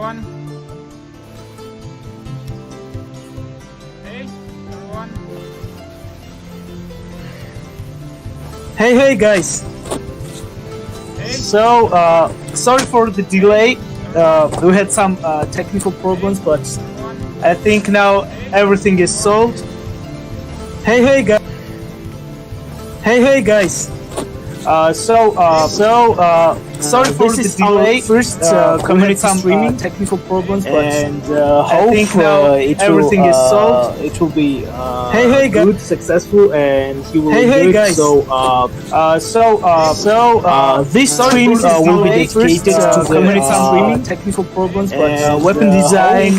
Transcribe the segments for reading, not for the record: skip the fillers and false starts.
everyone. Hey, everyone. Hey guys. Hey. So, sorry for the delay. We had some technical problems, but I think now everything is solved. Hey guys. Hey guys. Sorry for the delay. First community streaming technical problems, but I think now everything is solved. It will be Hey guys. good, successful, and you will Hey enjoy it. guys. This stream will be dedicated to community streaming technical problems, and weapon design.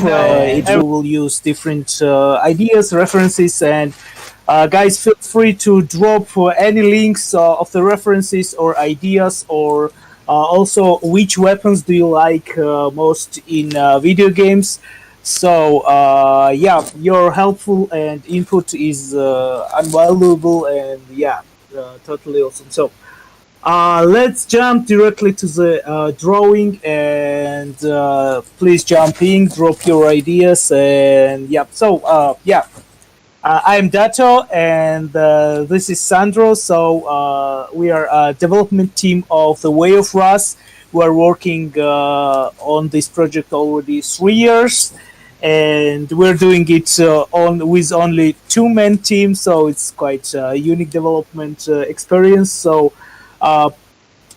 it will use different Ideas, references, and guys, feel free to drop any links of the references or ideas, or also which weapons do you like most in video games. So yeah, your helpful and input is invaluable, and yeah, totally awesome. So let's jump directly to the drawing, and please jump in, drop your ideas, and yeah. So yeah. I'm Dato, and this is Sandro. So we are a development team of the Way of Rust. We are working on this project already 3 years, and we're doing it on with only two-man team. So it's quite a unique development experience. So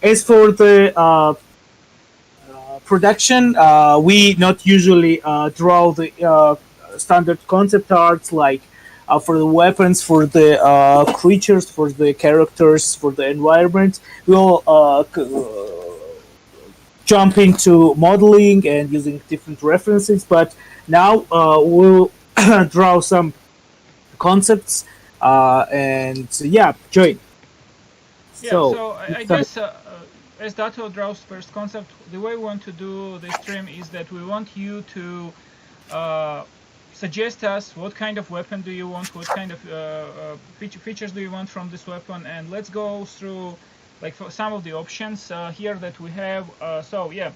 as for the production, we not usually draw the standard concept arts like for the weapons, for the creatures, for the characters, for the environment. We'll jump into modeling and using different references, but now we'll draw some concepts and yeah, join. Yeah, so I guess as Dato draws first concept, the way we want to do this stream is that we want you to suggest us what kind of weapon do you want, what kind of features do you want from this weapon, and let's go through like some of the options here that we have. So yeah,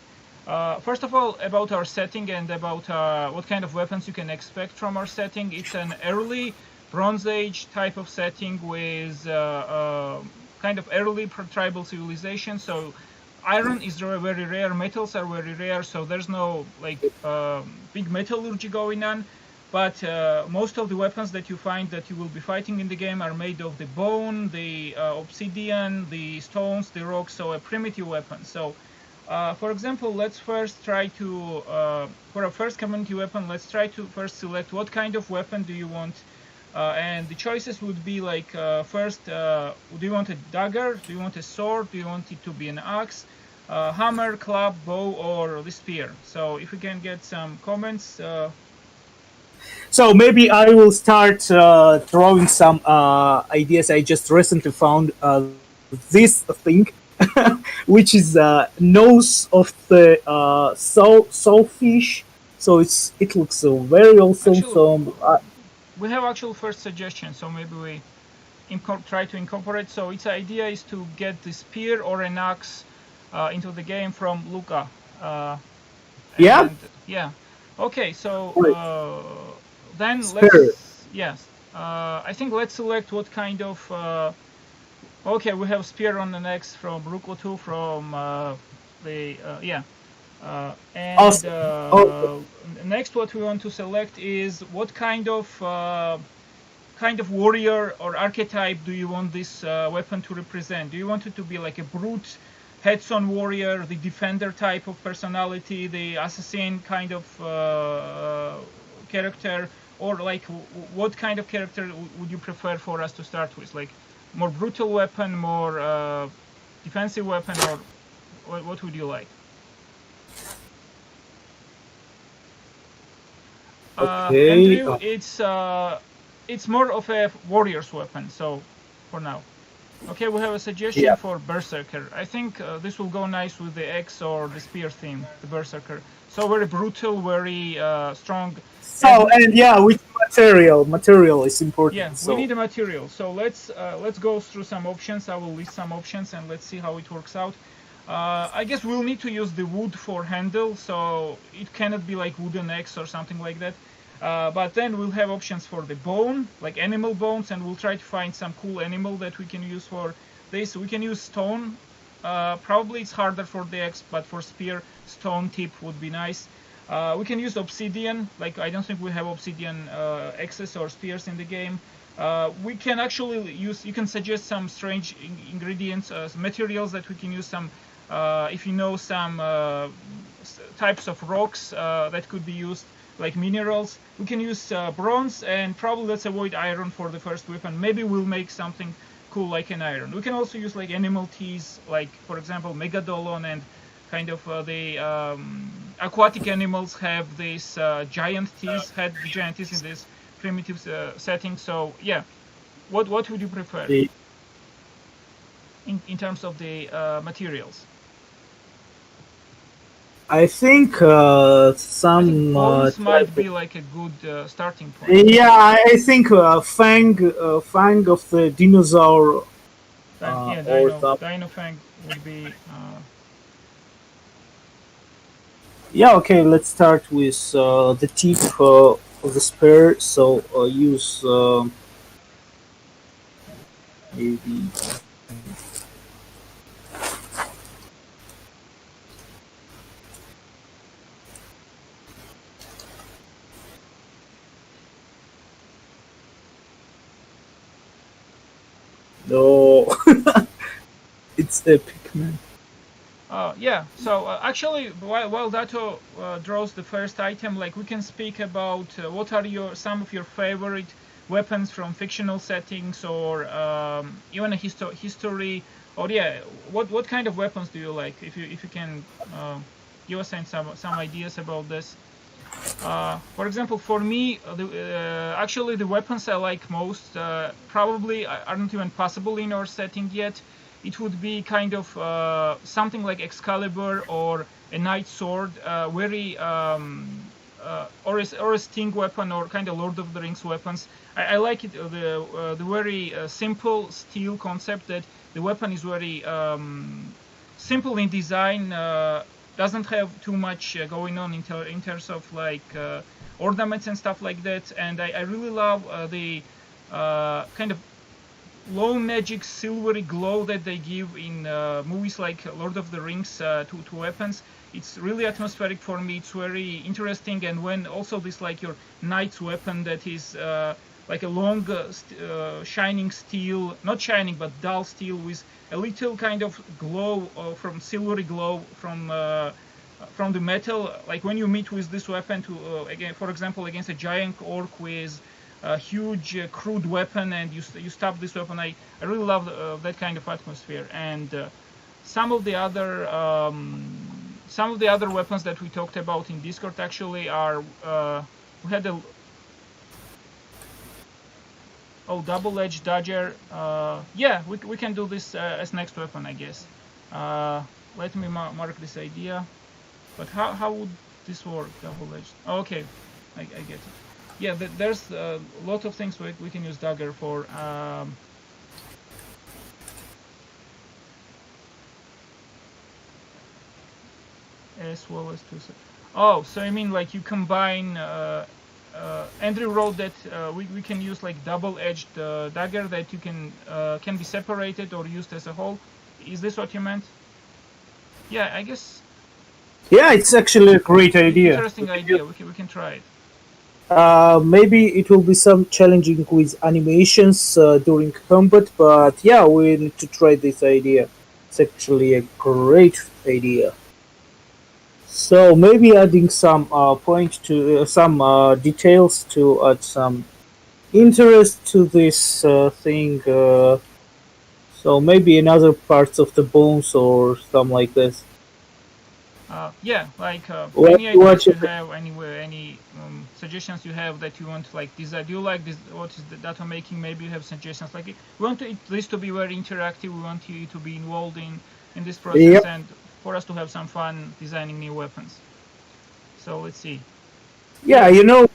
first of all, about our setting and about what kind of weapons you can expect from our setting. It's an early Bronze Age type of setting with kind of early tribal civilization. So iron is very rare, metals are very rare, so there's no like big metallurgy going on. But most of the weapons that you find that you will be fighting in the game are made of the bone, the obsidian, the stones, the rocks, so a primitive weapon. So for example, let's first try to, for our first community weapon, let's try to first select what kind of weapon do you want. And the choices would be like, first, do you want a dagger, do you want a sword, do you want it to be an axe, hammer, club, bow, or the spear? So if we can get some comments. So maybe I will start drawing some ideas. I just recently found this thing, which is nose of the sawfish. So it looks very awesome. Actually, we have actual first suggestion, so maybe we try to incorporate. So its idea is to get the spear or an axe into the game from Luca. Yeah. Yeah. Okay. So then I think let's select what kind of. Okay, we have spear on the next from Ruko2 from next what we want to select is what kind of warrior or archetype do you want this weapon to represent? Do you want it to be like a brute, heads-on warrior, the defender type of personality, the assassin kind of character, or like what kind of character would you prefer for us to start with? Like more brutal weapon, more defensive weapon, or what would you like? Okay. Andrew, it's more of a warrior's weapon. So for now, okay, we have a suggestion for Berserker. I think this will go nice with the axe or the spear theme, the Berserker. So very brutal, very strong. So and yeah, which material? Material is important. Yeah, so. we need a material. So let's go through some options. I will list some options and let's see how it works out. I guess we'll need to use the wood for handle, so it cannot be like wooden axe or something like that. But then we'll have options for the bone, like animal bones, and we'll try to find some cool animal that we can use for this. We can use stone. Probably it's harder for the axe, but for spear, stone tip would be nice. We can use obsidian. Like, I don't think we have obsidian axes or spears in the game. We can actually use, you can suggest some strange ingredients, materials that we can use, some, if you know, some types of rocks that could be used, like minerals. We can use bronze, and probably let's avoid iron for the first weapon. Maybe we'll make something cool like an iron. We can also use like animal teeth, like for example Megadolon, and kind of the aquatic animals have these giant teeth, had giant teeth in this primitive setting. So yeah, what would you prefer in terms of the materials? I think some bones might be like a good starting point. yeah, I think fang of the dinosaur Yeah, or Dino Fang would be. Yeah, okay, let's start with the tip of the spear. So use maybe. No, it's epic, man. Yeah, so actually, while Dato draws the first item, like we can speak about what are some of your favorite weapons from fictional settings, or even a history, or yeah, what kind of weapons do you like? If you can give us some ideas about this. For example, for me, actually the weapons I like most probably aren't even possible in our setting yet. It would be kind of something like Excalibur or a Knight Sword, very or a Sting weapon, or kind of Lord of the Rings weapons. I like it, the very simple steel concept, that the weapon is very simple in design, doesn't have too much going on in terms of like ornaments and stuff like that. And I really love the kind of low magic silvery glow that they give in movies like Lord of the Rings to weapons. It's really atmospheric for me. It's very interesting. And when also this like your knight's weapon that is like a long shining steel, not shining but dull steel with a little kind of glow from silvery glow from the metal. Like when you meet with this weapon to again, for example, against a giant orc with a huge crude weapon, and you stop this weapon. I really love that kind of atmosphere. And some of the other weapons that we talked about in Discord actually are we had a double-edged dagger. Yeah, we can do this as next weapon, I guess. Let me mark this idea. But how would this work, double-edged? Okay, I get it. Yeah, there's a lot of things we can use dagger for. As well as two. Oh, so I mean like you combine. Andrew wrote that we can use like double-edged dagger that you can be separated or used as a whole. Is this what you meant? Yeah, I guess. Yeah, it's actually a great idea. Interesting idea. We can try it. Maybe it will be some challenging with animations during combat, but yeah, we need to try this idea. It's actually a great idea. So maybe adding some some details to add some interest to this thing. So maybe another parts of the bones or something like this. Yeah, like What- any ideas what you you- have, anywhere, any suggestions you have that you want to like design. Do you like this? What is the data making? Maybe you have suggestions. Like we want this to be very interactive. We want you to be involved in this process, Yep. and for us to have some fun designing new weapons. So let's see. Yeah, you know,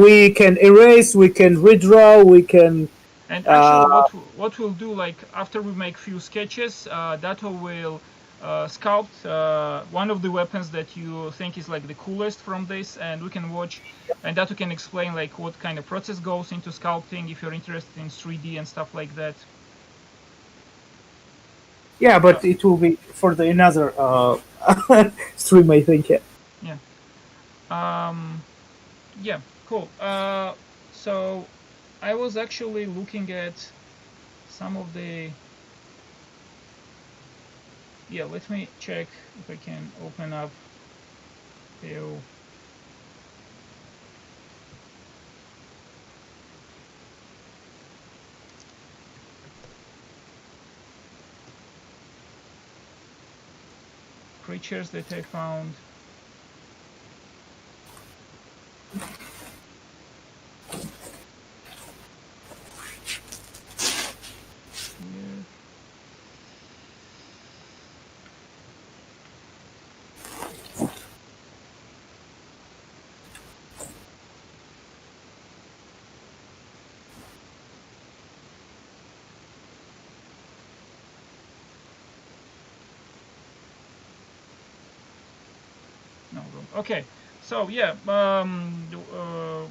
we can erase, we can redraw, we can. And actually, what we'll do, like after we make few sketches, Dato will sculpt one of the weapons that you think is like the coolest from this, and we can watch, and that we can explain like what kind of process goes into sculpting if you're interested in 3D and stuff like that. Yeah, but it will be for the another stream, I think. Yeah. Yeah, cool. So I was actually looking at some of the. Yeah, let me check if I can open up few. Creatures that I found. Here. No, wrong. Okay, so yeah, that will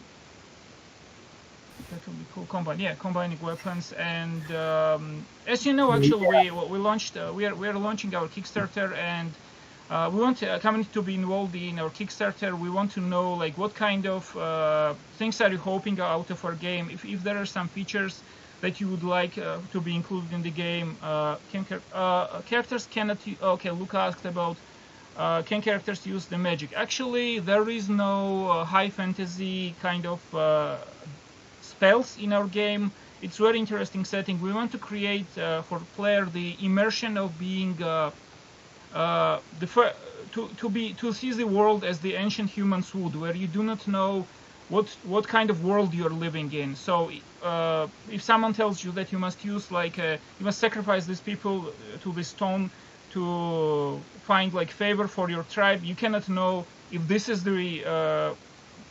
be cool. Combining weapons, and as you know, actually, we launched. We are launching our Kickstarter, and we want a community to be involved in our Kickstarter. We want to know like what kind of things are you hoping out of our game. If there are some features that you would like to be included in the game, characters cannot. Okay, Luca asked about. Can characters use the magic? Actually, there is no high fantasy kind of spells in our game. It's very interesting setting. We want to create for player the immersion of being to see the world as the ancient humans would, where you do not know what kind of world you're living in. So if someone tells you that you must use like you must sacrifice these people to the stone to find like favor for your tribe, you cannot know if this is the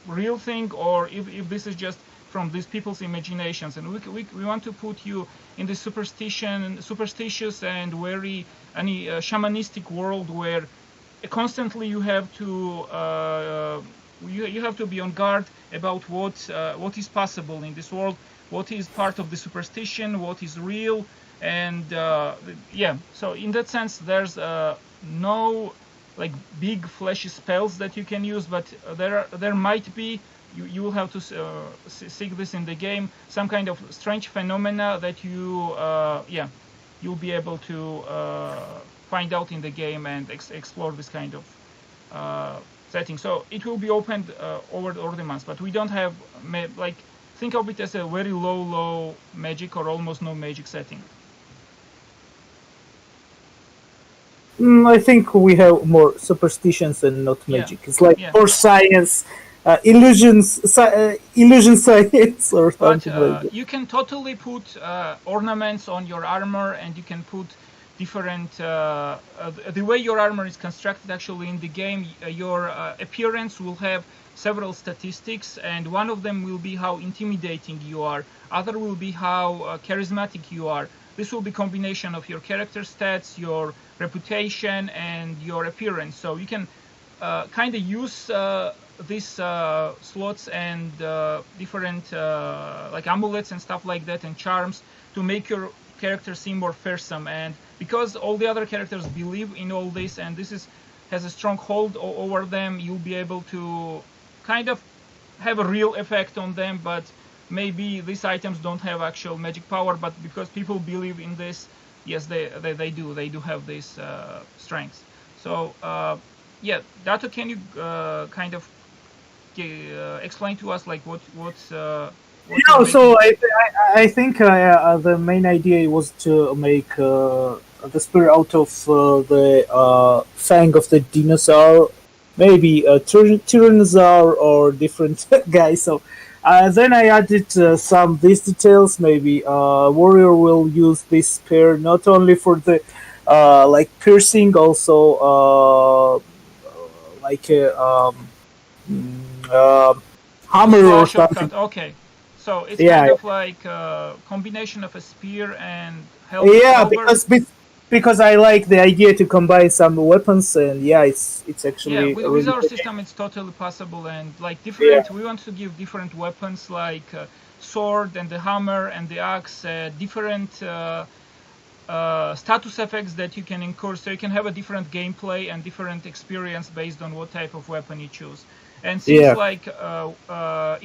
real thing or if this is just from these people's imaginations. And we want to put you in the superstitious and very shamanistic world where constantly you have to you have to be on guard about what is possible in this world, what is part of the superstition, what is real. And yeah, so in that sense, there's no like big flashy spells that you can use, but there might be. You will have to seek this in the game. Some kind of strange phenomena that you'll be able to find out in the game and explore this kind of setting. So it will be opened over the months, but we don't have like think of it as a very low magic or almost no magic setting. I think we have more superstitions and not magic. Yeah. It's like more science, illusion science or something like that. You can totally put ornaments on your armor, and you can put different. The way your armor is constructed, actually, in the game, your appearance will have several statistics, and one of them will be how intimidating you are. Other will be how charismatic you are. This will be combination of your character stats, your reputation, and your appearance. So you can kind of use these slots and different like amulets and stuff like that and charms to make your character seem more fearsome. And because all the other characters believe in all this, and this has a strong hold over them, you'll be able to kind of have a real effect on them. But maybe these items don't have actual magic power, but because people believe in this, yes, they do have this strengths. So yeah, Dato, can you kind of explain to us like what's so I think the main idea was to make the spear out of the fang of the dinosaur, maybe a tyrannosaur or different guy. So then I added these details. Maybe warrior will use this spear not only for the like piercing, also like a hammer or something. Okay, so it's kind of like a combination of a spear and helmet. Yeah, because because I like the idea to combine some weapons, and yeah, it's actually Yeah, a with really our good system, it's totally possible, and like different. We want to give different weapons like sword and the hammer and the axe, different status effects that you can incur, so you can have a different gameplay and different experience based on what type of weapon you choose. And seems Yeah. like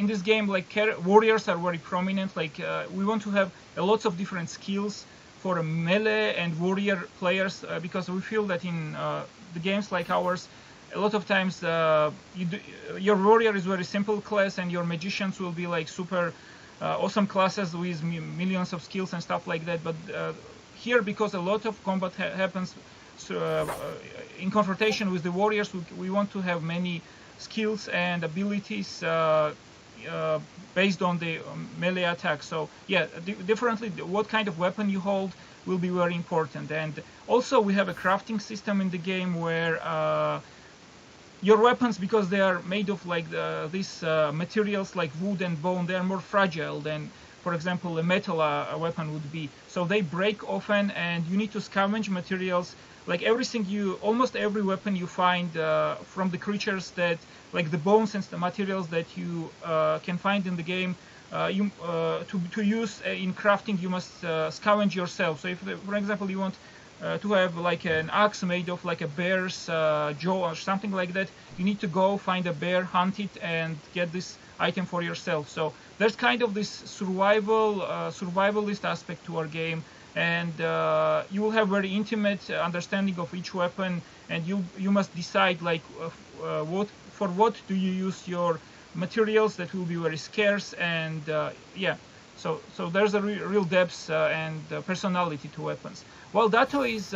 in this game, like warriors are very prominent. Like we want to have a lots of different skills for melee and warrior players because we feel that in the games like ours, a lot of times your warrior is very simple class, and your magicians will be like super awesome classes with millions of skills and stuff like that. But here, because a lot of combat happens in confrontation with the warriors, we want to have many skills and abilities based on the melee attack. So yeah, differently, what kind of weapon you hold will be very important. And also we have a crafting system in the game where your weapons, because they are made of like these materials like wood and bone, they are more fragile than, for example, a metal weapon would be. So they break often, and you need to scavenge materials. Like almost every weapon you find from the creatures, that like the bones and the materials that you can find in the game, to use in crafting, you must scavenge yourself. So if, for example, you want to have like an axe made of like a bear's jaw or something like that, you need to go find a bear, hunt it, and get this item for yourself. So there's kind of this survivalist aspect to our game, and you will have very intimate understanding of each weapon, and you must decide like what do you use your materials that will be very scarce, and yeah, so there's a real depth and personality to weapons. While Dato is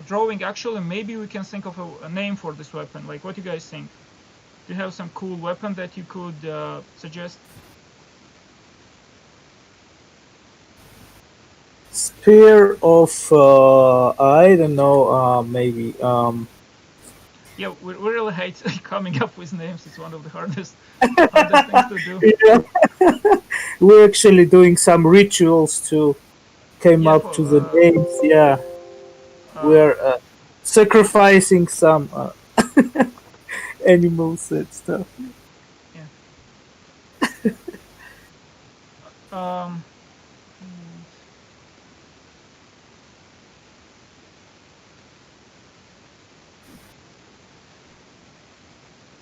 drawing, actually maybe we can think of a name for this weapon. Like, what do you guys think? Do you have some cool weapon that you could suggest? Spear of I don't know, maybe Yeah, we really hate coming up with names. It's one of the hardest things to do. yeah. We're actually doing some rituals to came Yeah, up to the names. Yeah, we're sacrificing some animals and stuff. Yeah. um.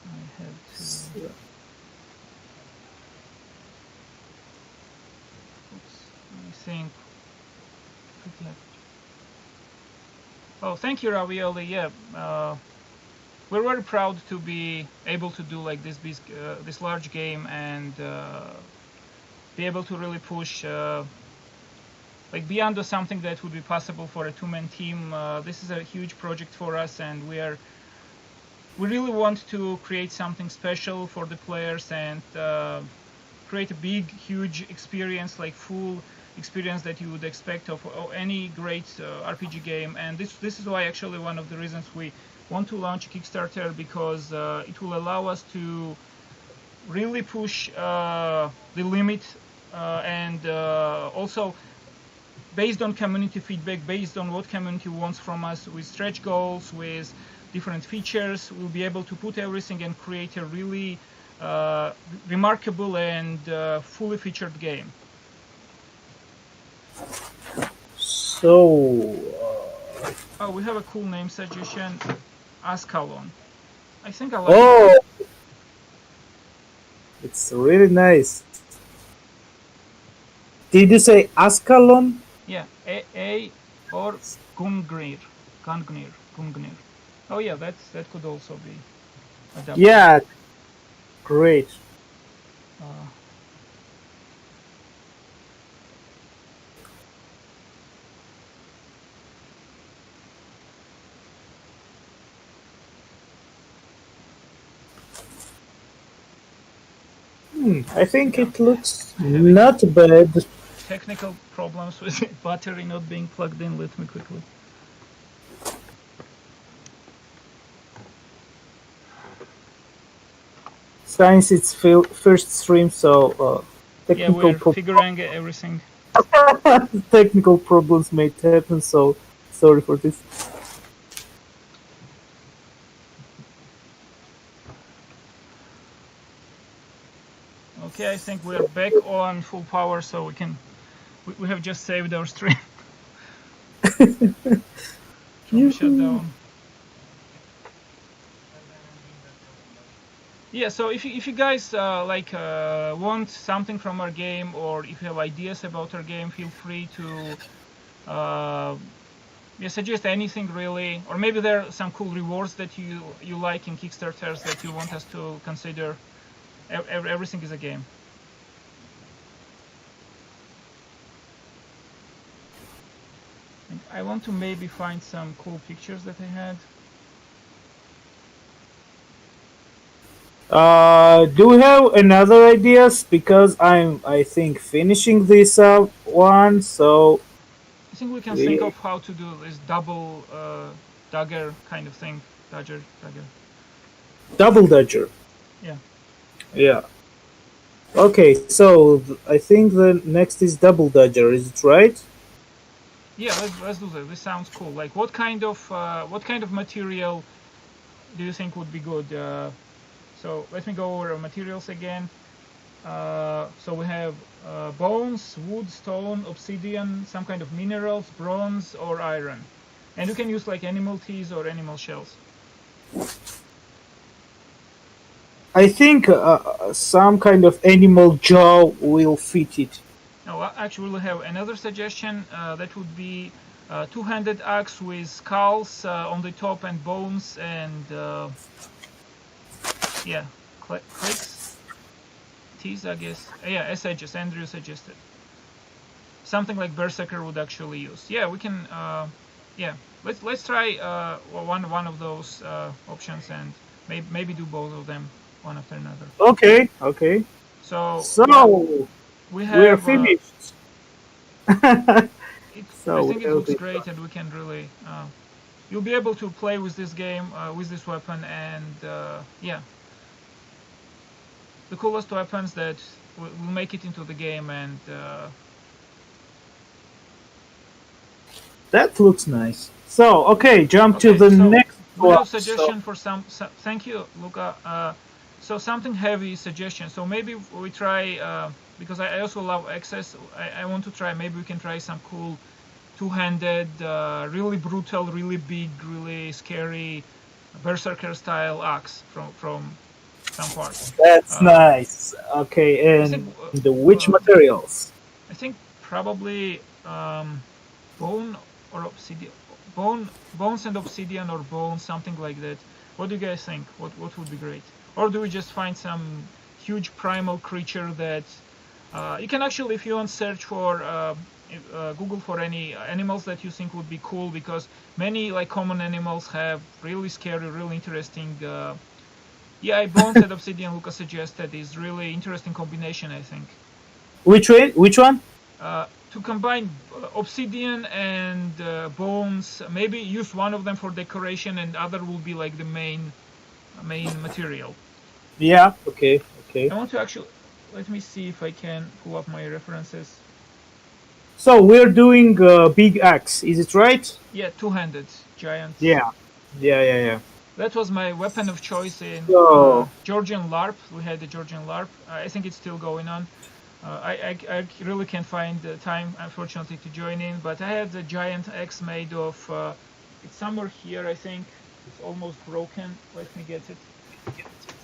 I have to. Oops. I think. Oh, thank you, Ravioli. Yeah, we're very proud to be able to do like this large game, and be able to really push like beyond something that would be possible for a two-man team. This is a huge project for us, and we really want to create something special for the players, and create a big, huge experience, like full experience that you would expect of any great RPG game. And this is why actually one of the reasons we want to launch Kickstarter, because it will allow us to really push the limit, and also based on community feedback, based on what community wants from us, with stretch goals, with different features, we'll be able to put everything and create a really remarkable and fully featured game. So Oh, we have a cool name suggestion, Ascalon. I think I like oh, it's really nice. Did you say Ascalon? Yeah, A or Gungnir. Oh yeah, that could also be adapted. Yeah, great. I think it looks not bad. Technical problems with battery not being plugged in. Let me quickly. Since it's first stream, so Yeah, we're figuring everything. technical problems may happen. So Sorry for this. Okay, I think we're back on full power, so we have just saved our stream from shutdown. Yeah, so if you guys want something from our game, or if you have ideas about our game, feel free to suggest anything really, or maybe there are some cool rewards that you like in Kickstarters that you want us to consider. Everything is a game. And I want to maybe find some cool pictures that I had. Do we have another ideas? Because I think finishing this one, so I think we can think of how to do this double dagger kind of thing. Dagger. Double dagger. Yeah. Yeah. Okay, so I think the next is double dagger. Is it right? Yeah, let's do that. This sounds cool. Like, what kind of material do you think would be good? So let me go over materials again. So we have bones, wood, stone, obsidian, some kind of minerals, bronze or iron, and you can use like animal teeth or animal shells. I think some kind of animal jaw will fit it. No, actually we have another suggestion. That would be two-handed axe with skulls on the top and bones and clicks, teeth, I guess. Yeah, as Andrew suggested. Something like Berserker would actually use. Yeah, we can. Let's try one of those options and maybe do both of them one after another. Okay. So we are finished. I think it looks great, and we can really. You'll be able to play with this game, with this weapon, and the coolest weapons that will make it into the game, and that looks nice. So, jump to the next one. We have one. Suggestion for some. Thank you, Luca. So something heavy suggestion. So maybe we try, because I also love Access. I want to try. Maybe we can try some cool two-handed, really brutal, really big, really scary Berserker style axe from some parts. That's nice. Okay, and the which materials? I think probably bone or obsidian, bones and obsidian, or bone, something like that. What do you guys think? What would be great? Or do we just find some huge primal creature that you can actually, if you want, search for Google for any animals that you think would be cool, because many like common animals have really scary, really interesting. Bones and obsidian, Luca suggested, is really interesting combination, I think. Which one? To combine obsidian and bones, maybe use one of them for decoration and other will be like the main material. Yeah, okay. I want to actually, let me see if I can pull up my references. So we're doing big axe, is it right? Yeah, two-handed giant. Yeah. That was my weapon of choice in Georgian LARP. We had the Georgian LARP. I think it's still going on. I really can't find the time, unfortunately, to join in, but I had the giant axe made of, it's somewhere here, I think. It's almost broken. Let me get it.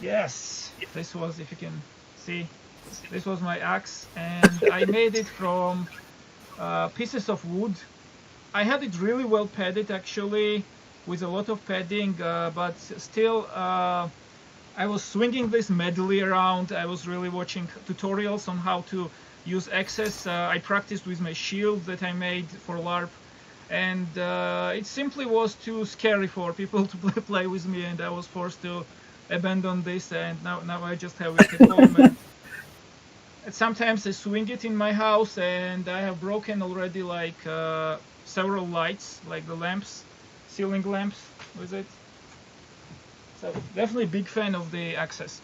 Yes, this was, if you can see, this was my axe, and I made it from pieces of wood. I had it really well padded, actually, with a lot of padding, but still I was swinging this medley around. I was really watching tutorials on how to use Access. I practiced with my shield that I made for LARP, and it simply was too scary for people to play with me, and I was forced to abandon this, and now I just have it at home. And sometimes I swing it in my house, and I have broken already like several lights, like the lamps, ceiling lamps with it. So definitely big fan of the Access.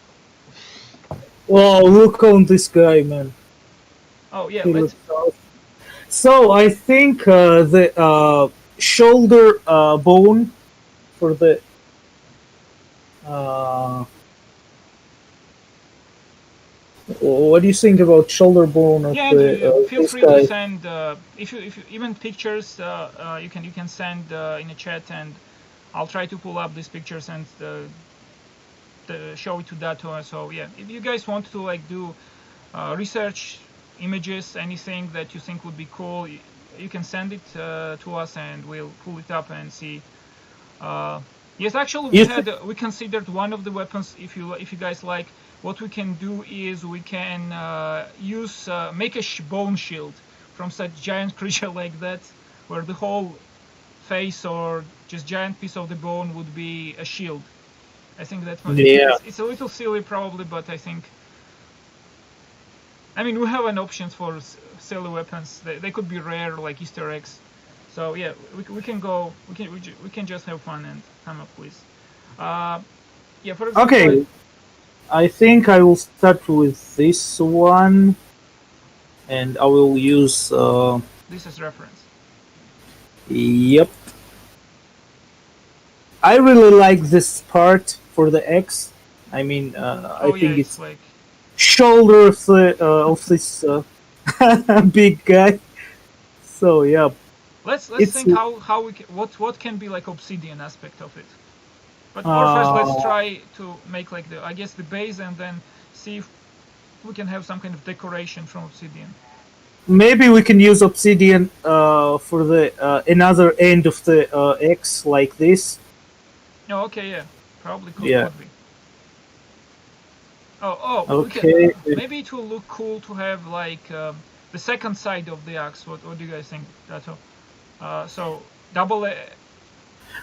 Wow, look on this guy, man. Oh yeah, So I think shoulder bone for the. Uh, what do you think about shoulder bone of Yeah, the feel this free guy? to send if you even pictures you can send in a chat, and I'll try to pull up these pictures and show it to Dato. So yeah, if you guys want to like do research images, anything that you think would be cool, you can send it to us and we'll pull it up and see. Yes, actually, we considered one of the weapons. If you guys like, what we can do is we can make a bone shield from such giant creature like that, where the whole face or just giant piece of the bone would be a shield. I think that it's a little silly probably, but I think. I mean, we have an options for silly weapons. They could be rare, like Easter eggs. So yeah, we can go. We can just have fun and come up with. Yeah, for example. Okay, I think I will start with this one, and I will use. This is reference. Yep. I really like this part for the X. I mean, I think it's like shoulder of this big guy. So yeah. Let's think how we can, what can be like obsidian aspect of it. But first, let's try to make like the base, and then see if we can have some kind of decoration from obsidian. Maybe we can use obsidian for the another end of the X like this. Oh, okay, yeah, probably could be. Okay. Maybe it will look cool to have like the second side of the axe. What do you guys think, Dato? So double.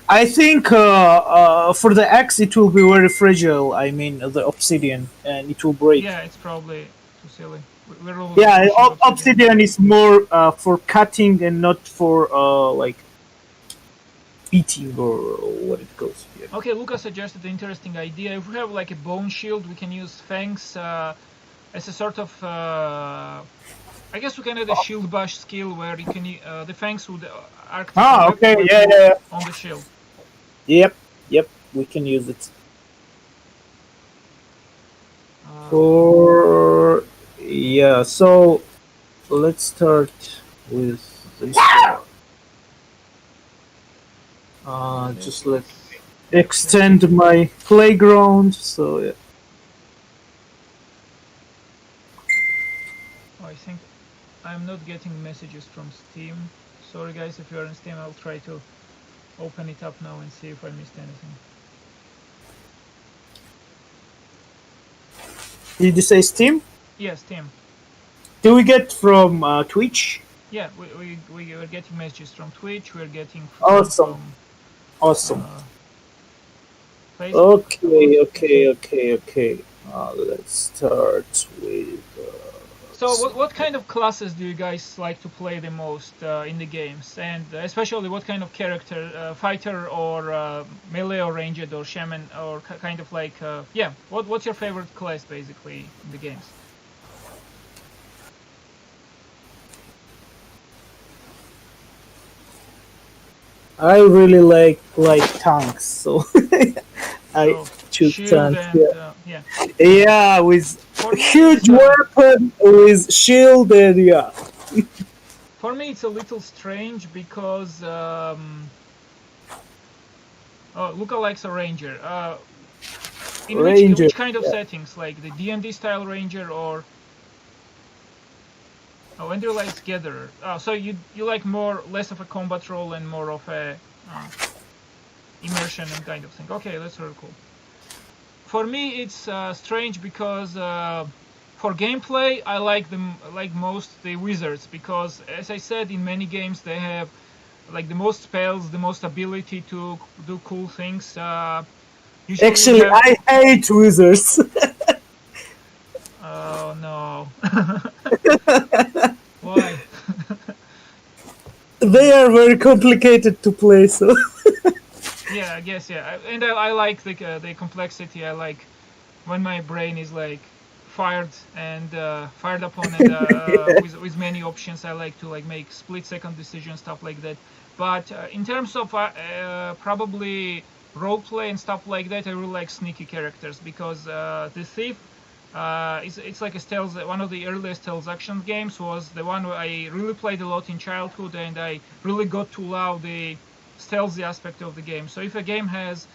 I think for the axe it will be very fragile. I mean the obsidian, and it will break. Yeah, it's probably too silly. Yeah, obsidian is more for cutting and not for like beating or what it goes. Yeah. Okay, Luca suggested an interesting idea. If we have like a bone shield, we can use fangs as a sort of. I guess we can add a shield bash skill where you can the fangs would act on the shield. Yep, we can use it. So let's start with this one. Just let me extend my playground. So yeah. I think I'm not getting messages from Steam. Sorry guys, if you're in Steam, I'll try to open it up now and see if I missed anything. Did you say Steam? Yeah, Steam. Do we get from Twitch? Yeah, we are getting messages from Twitch. We're getting awesome. Facebook. Okay. Let's start with. So what kind of classes do you guys like to play the most in the games, and especially what kind of character, fighter or melee or ranged or shaman or kind of like what's your favorite class basically in the games? I really like tanks, so I choose tanks. Yeah, with huge weapon, with shield, and yeah. For me, it's a little strange because Luca likes a ranger. In which kind of settings, like the D&D style ranger or? Oh, and you like gatherer. So you like less of a combat role and more of a immersion and kind of thing. Okay, that's very cool. For me, it's strange because for gameplay, I like most the wizards because, as I said, in many games they have like the most spells, the most ability to do cool things. Actually, I hate wizards. Oh no. Why? They are very complicated to play, so. Yeah, I guess, yeah. And I like the complexity. I like when my brain is like fired upon and with many options. I like to like make split-second decisions, stuff like that. But in terms of probably roleplay and stuff like that, I really like sneaky characters because the thief, it's like a stealth. One of the earliest stealth action games was the one where I really played a lot in childhood, and I really got to love the stealthy aspect of the game. So if a game has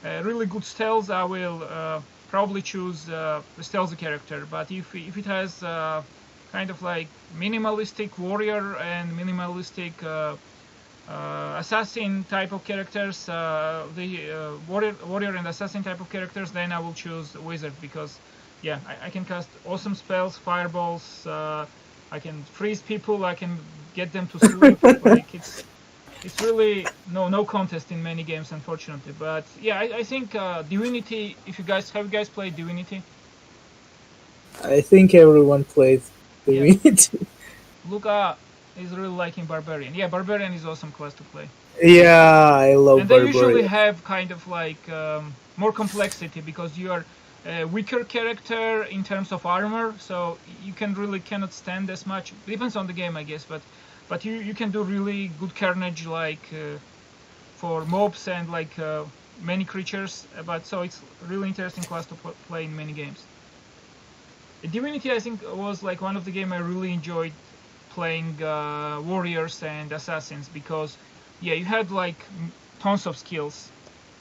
really good stealth, I will probably choose the stealthy character. But if it has kind of like minimalistic warrior and minimalistic assassin type of characters, the warrior and assassin type of characters, then I will choose wizard because, yeah, I can cast awesome spells, fireballs. I can freeze people. I can get them to sleep. Like it's really no contest in many games, unfortunately. But yeah, I think Divinity. If you guys played Divinity? I think everyone plays Divinity. Luca is really liking Barbarian. Yeah, Barbarian is awesome class to play. Yeah, I love And they Barbarian. usually have kind of like more complexity because you are a weaker character in terms of armor, so you cannot stand as much. Depends on the game, I guess, but you can do really good carnage like for mobs and like many creatures. But so it's really interesting class to play in many games. Divinity, I think, was like one of the game I really enjoyed playing warriors and assassins because, yeah, you had like tons of skills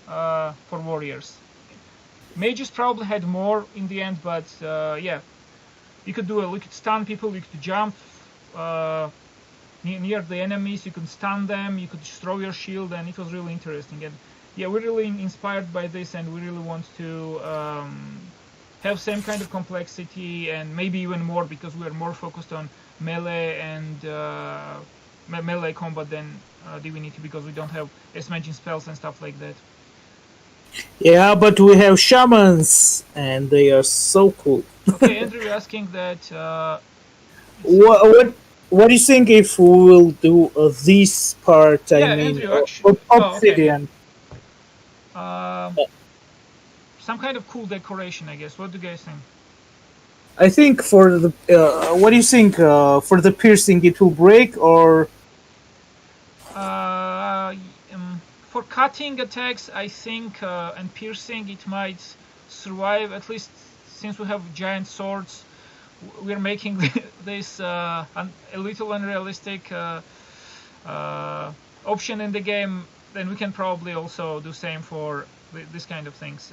for warriors. Mages probably had more in the end, but yeah, you could stun people, you could jump near the enemies, you could stun them, you could throw your shield, and it was really interesting. And yeah, we're really inspired by this, and we really want to have same kind of complexity and maybe even more because we are more focused on melee and melee combat than Divinity because we don't have as many spells and stuff like that. Yeah, but we have shamans, and they are so cool. Okay, Andrew asking that. What do you think if we will do this part? Yeah, I mean, Andrew, actually, Obsidian. Some kind of cool decoration, I guess. What do you guys think? I think for the what do you think for the piercing it will break or For cutting attacks, I think, and piercing, it might survive. At least since we have giant swords, we're making this a little unrealistic option in the game. Then we can probably also do same for this kind of things.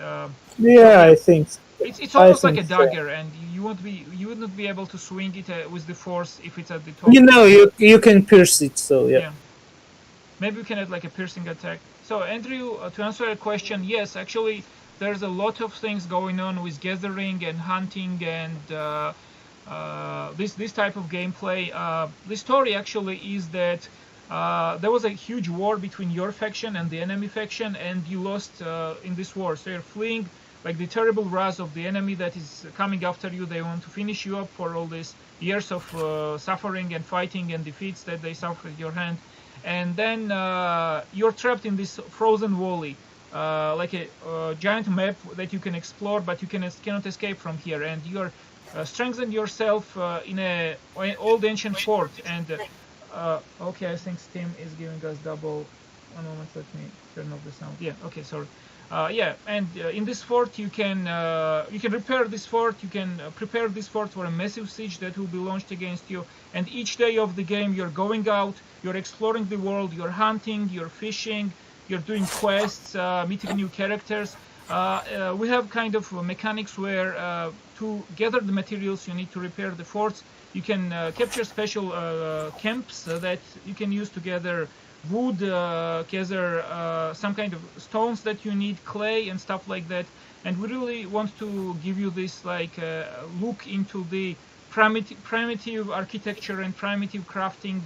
yeah, I think so. It's almost like a think so. dagger, and you would not be able to swing it with the force if it's at the top. You know, you can pierce it, so yeah. Maybe we can add like a piercing attack. So Andrew, to answer your question, yes, actually, there's a lot of things going on with gathering and hunting and this type of gameplay. The story actually is that there was a huge war between your faction and the enemy faction, and you lost in this war. So you're fleeing like the terrible wrath of the enemy that is coming after you. They want to finish you up for all these years of suffering and fighting and defeats that they suffered at your hand. And then you're trapped in this frozen valley, like a giant map that you can explore, but you cannot escape from here. And you're strengthened yourself in an old ancient fort. And okay, I think Steam is giving us double. One moment, let me turn off the sound. Yeah, okay, sorry. Yeah, and in this fort you can repair this fort. You can prepare this fort for a massive siege that will be launched against you. And each day of the game, you're going out, you're exploring the world, you're hunting, you're fishing, you're doing quests, meeting new characters. We have kind of mechanics where to gather the materials you need to repair the forts. You can capture special camps that you can use to gather wood, gather some kind of stones that you need, clay and stuff like that. And we really want to give you this like look into the primitive architecture and primitive crafting.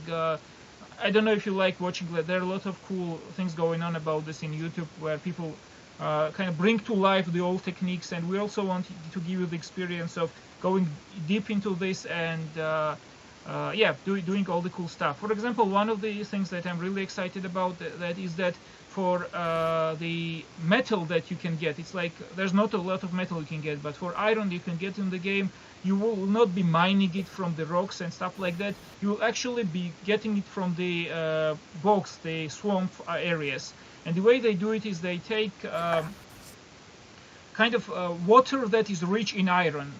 I don't know if you like watching that. There are a lot of cool things going on about this in YouTube where people kind of bring to life the old techniques, and we also want to give you the experience of going deep into this and doing all the cool stuff. For example, one of the things that I'm really excited about that is that for the metal that you can get, it's like there's not a lot of metal you can get, but for iron you can get in the game, you will not be mining it from the rocks and stuff like that. You will actually be getting it from the bogs, the swamp areas. And the way they do it is they take kind of water that is rich in iron.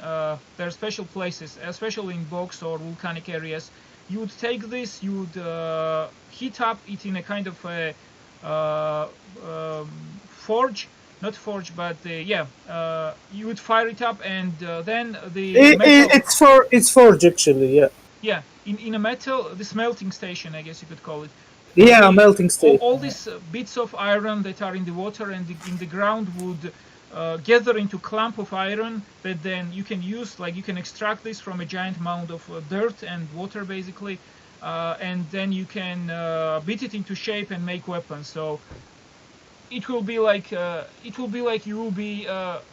There are special places, especially in bogs or volcanic areas. You would take this, you would heat up it in a kind of a forge, not forge, but you would fire it up, and then the metal, it's forge actually, yeah. Yeah, in a metal, the smelting station, I guess you could call it. Yeah, melting station. All these bits of iron that are in the water and in the ground would gather into clump of iron that then you can use, like you can extract this from a giant mound of dirt and water basically, and then you can beat it into shape and make weapons. So it will be like you will be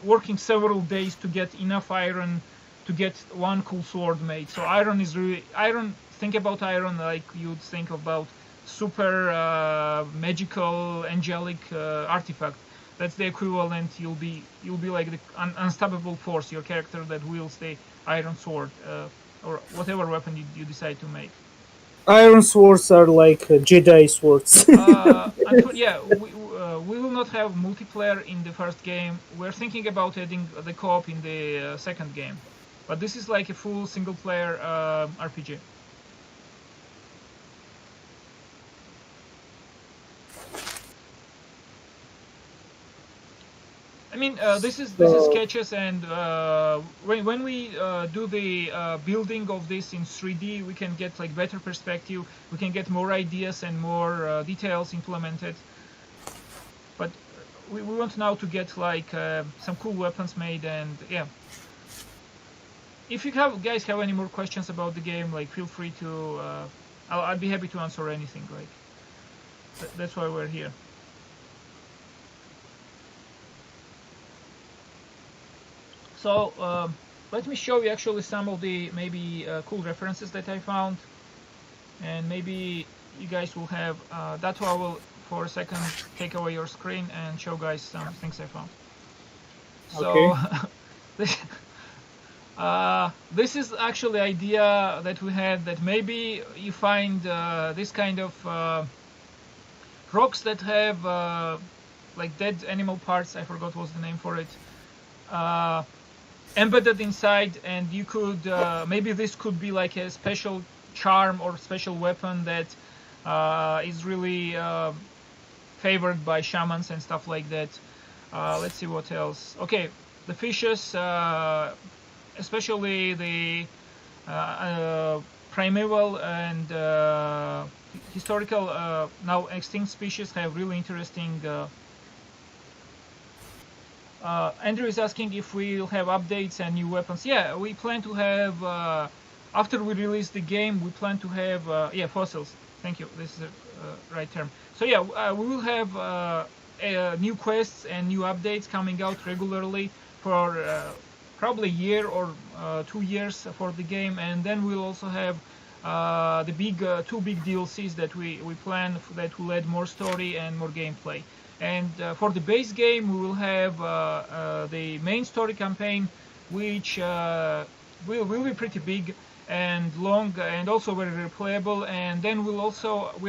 working several days to get enough iron to get one cool sword made. So iron is really iron. Think about iron like you'd think about super magical angelic artifact. That's the equivalent. You'll be like the unstoppable force, your character that wields the iron sword or whatever weapon you decide to make. Iron swords are like Jedi swords. We will not have multiplayer in the first game. We're thinking about adding the co-op in the second game, but this is like a full single-player RPG. I mean, this is sketches, and when we do the building of this in 3D, we can get like better perspective. We can get more ideas and more details implemented. But we want now to get like some cool weapons made, and yeah. If you guys have any more questions about the game, like feel free to. I'd be happy to answer anything. Like that's why we're here. So let me show you actually some of the maybe cool references that I found, and maybe you guys will have that's why I will for a second take away your screen and show guys some things I found. So this is actually idea that we had, that maybe you find this kind of rocks that have like dead animal parts. I forgot what's the name for it. Embedded inside, and you could maybe this could be like a special charm or special weapon that is really favored by shamans and stuff like that. Let's see what else. Okay, the fishes, especially the primeval and historical now extinct species, have really interesting. Andrew is asking if we'll have updates and new weapons. Yeah, we plan to have, after we release the game, we plan to have, fossils. Thank you, this is the right term. So yeah, we will have new quests and new updates coming out regularly for probably a year or 2 years for the game. And then we'll also have the two big DLCs that we plan that will add more story and more gameplay. And for the base game, we will have the main story campaign, which will be pretty big and long, and also very replayable. And then we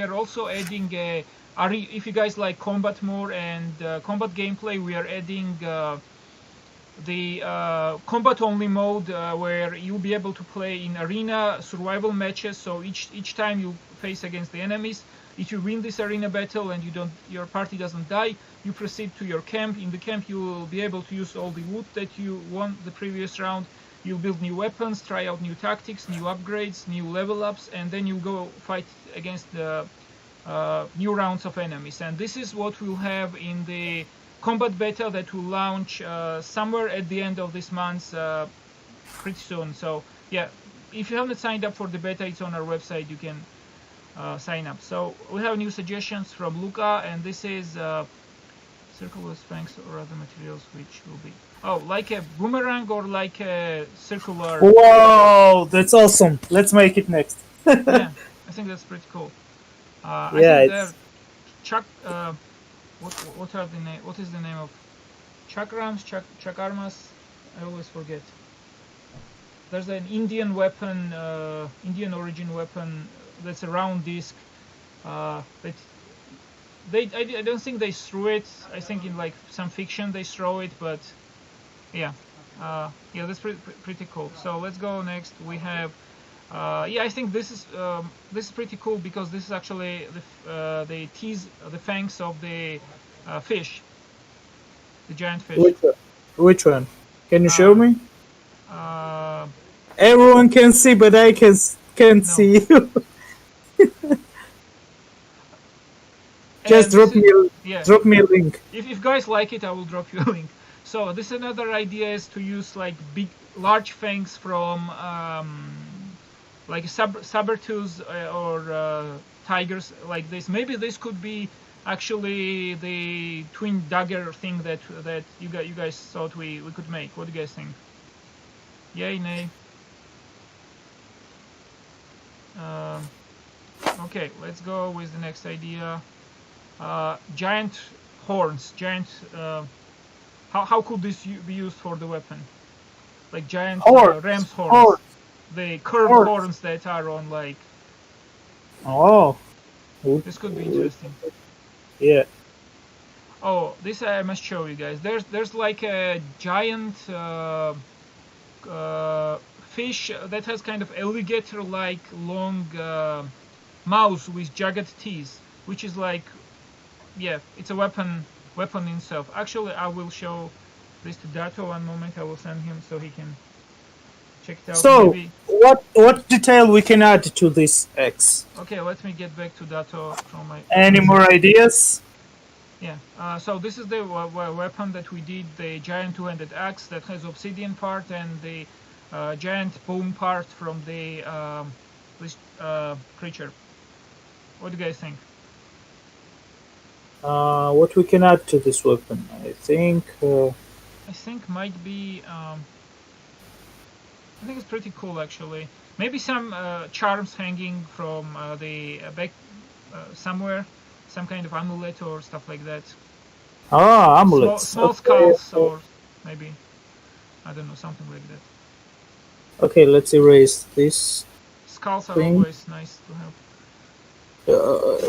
are also adding if you guys like combat more and combat gameplay, we are adding the combat only mode where you'll be able to play in arena survival matches. So each time you face against the enemies, if you win this arena battle and your party doesn't die, you proceed to your camp. In the camp, you will be able to use all the loot that you won the previous round. You'll build new weapons, try out new tactics, new upgrades, new level ups, and then you'll go fight against the new rounds of enemies. And this is what we'll have in the combat beta that will launch somewhere at the end of this month, pretty soon. So yeah, if you haven't signed up for the beta, it's on our website. You can sign up. So we have new suggestions from Luca, and this is Circular fangs or other materials which will be... Oh, like a boomerang or like a circular... Whoa, that's awesome. Let's make it next. Yeah, I think that's pretty cool. I Yeah, think it's they're Chuck... what are the name? What is the name of... Chakrams? Chakarmas? I always forget. There's an Indian weapon, Indian origin weapon that's a round disc. That I don't think they threw it. I think in like some fiction they throw it, but yeah, yeah, that's pretty cool. So let's go next. We have, yeah, I think this is pretty cool because this is actually they tease the fangs of the fish, the giant fish. which one? Can you show me? Uh, Everyone can see, but I can't see you. Just drop me a link. If guys like it, I will drop you a link. So this another idea is to use like large fangs from like saber-tooth or tigers like this. Maybe this could be actually the twin dagger thing that you guys thought we could make. What do you guys think? Yay, nay? Okay, let's go with the next idea. Giant horns. How could this be used for the weapon? Like giant ram's horns. The curved horns that are on like... Oh. This could be interesting. Yeah. Oh, this I must show you guys. There's like a giant fish that has kind of alligator-like long mouth with jagged teeth, which is like, yeah, it's a weapon in itself. Actually, I will show this to Dato. One moment, I will send him so he can check it out. So, maybe. what detail we can add to this X? Okay, let me get back to Dato from my... Any more ideas? Yeah, so this is the weapon that we did, the giant two-handed axe that has obsidian part and the giant bone part from the this creature. What do you guys think? What we can add to this weapon? I think might be... I think it's pretty cool actually. Maybe some charms hanging from the back somewhere. Some kind of amulet or stuff like that. Amulets. Small skulls or maybe, I don't know, something like that. Okay, let's erase this. Skulls are always nice to have.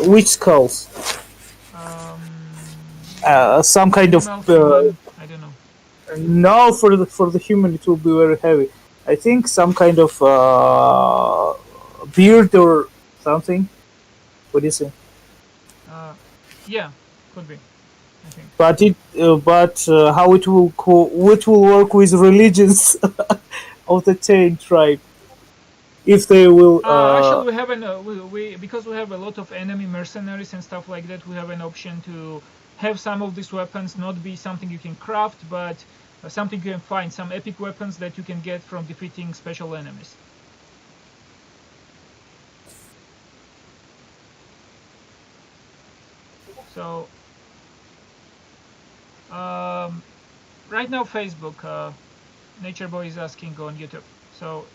Which skulls? Some kind of... I don't know. No, for the human it will be very heavy. I think some kind of beard or something. What do you say? Yeah, could be. I think. But how it will work with religions of the Tain tribe? If they will. Actually, we have because we have a lot of enemy mercenaries and stuff like that. We have an option to have some of these weapons not be something you can craft, but something you can find. Some epic weapons that you can get from defeating special enemies. So, right now Facebook, Nature Boy is asking on YouTube. So,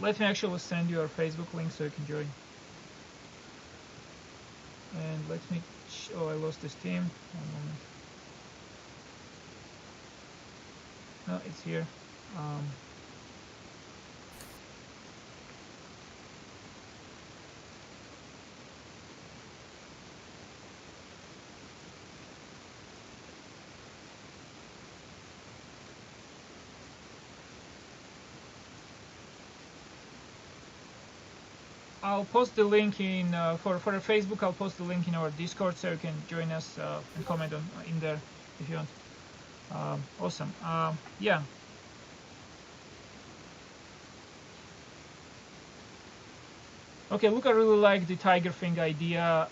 let me actually send you our Facebook link so you can join. And let me, oh, I lost this team. One moment. No, it's here. I'll post the link in for Facebook. I'll post the link in our Discord so you can join us and comment in there if you want. Awesome. Yeah. Okay, look, I really like the tiger thing idea.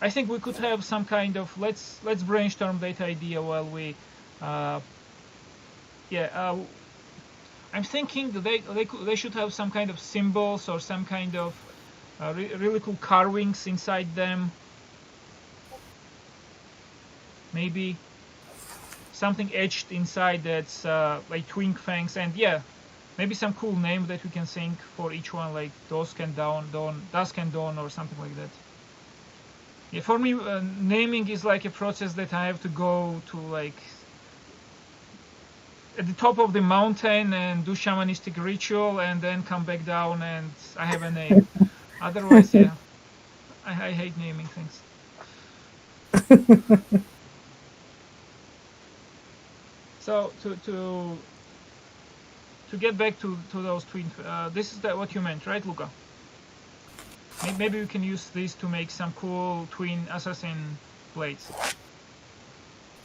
I think we could have some kind of let's brainstorm that idea while we. Yeah. I'm thinking that they should have some kind of symbols or some kind of really cool carvings inside them. maybe something etched inside that's like twin fangs, and yeah, maybe some cool name that we can think for each one, like Dusk and Dawn, or something like that. Yeah, for me, naming is like a process that I have to go to, like at the top of the mountain and do shamanistic ritual, and then come back down, and I have a name. Otherwise, yeah, I hate naming things. So to get back to those twin, this is what you meant, right, Luca? Maybe we can use this to make some cool twin assassin blades.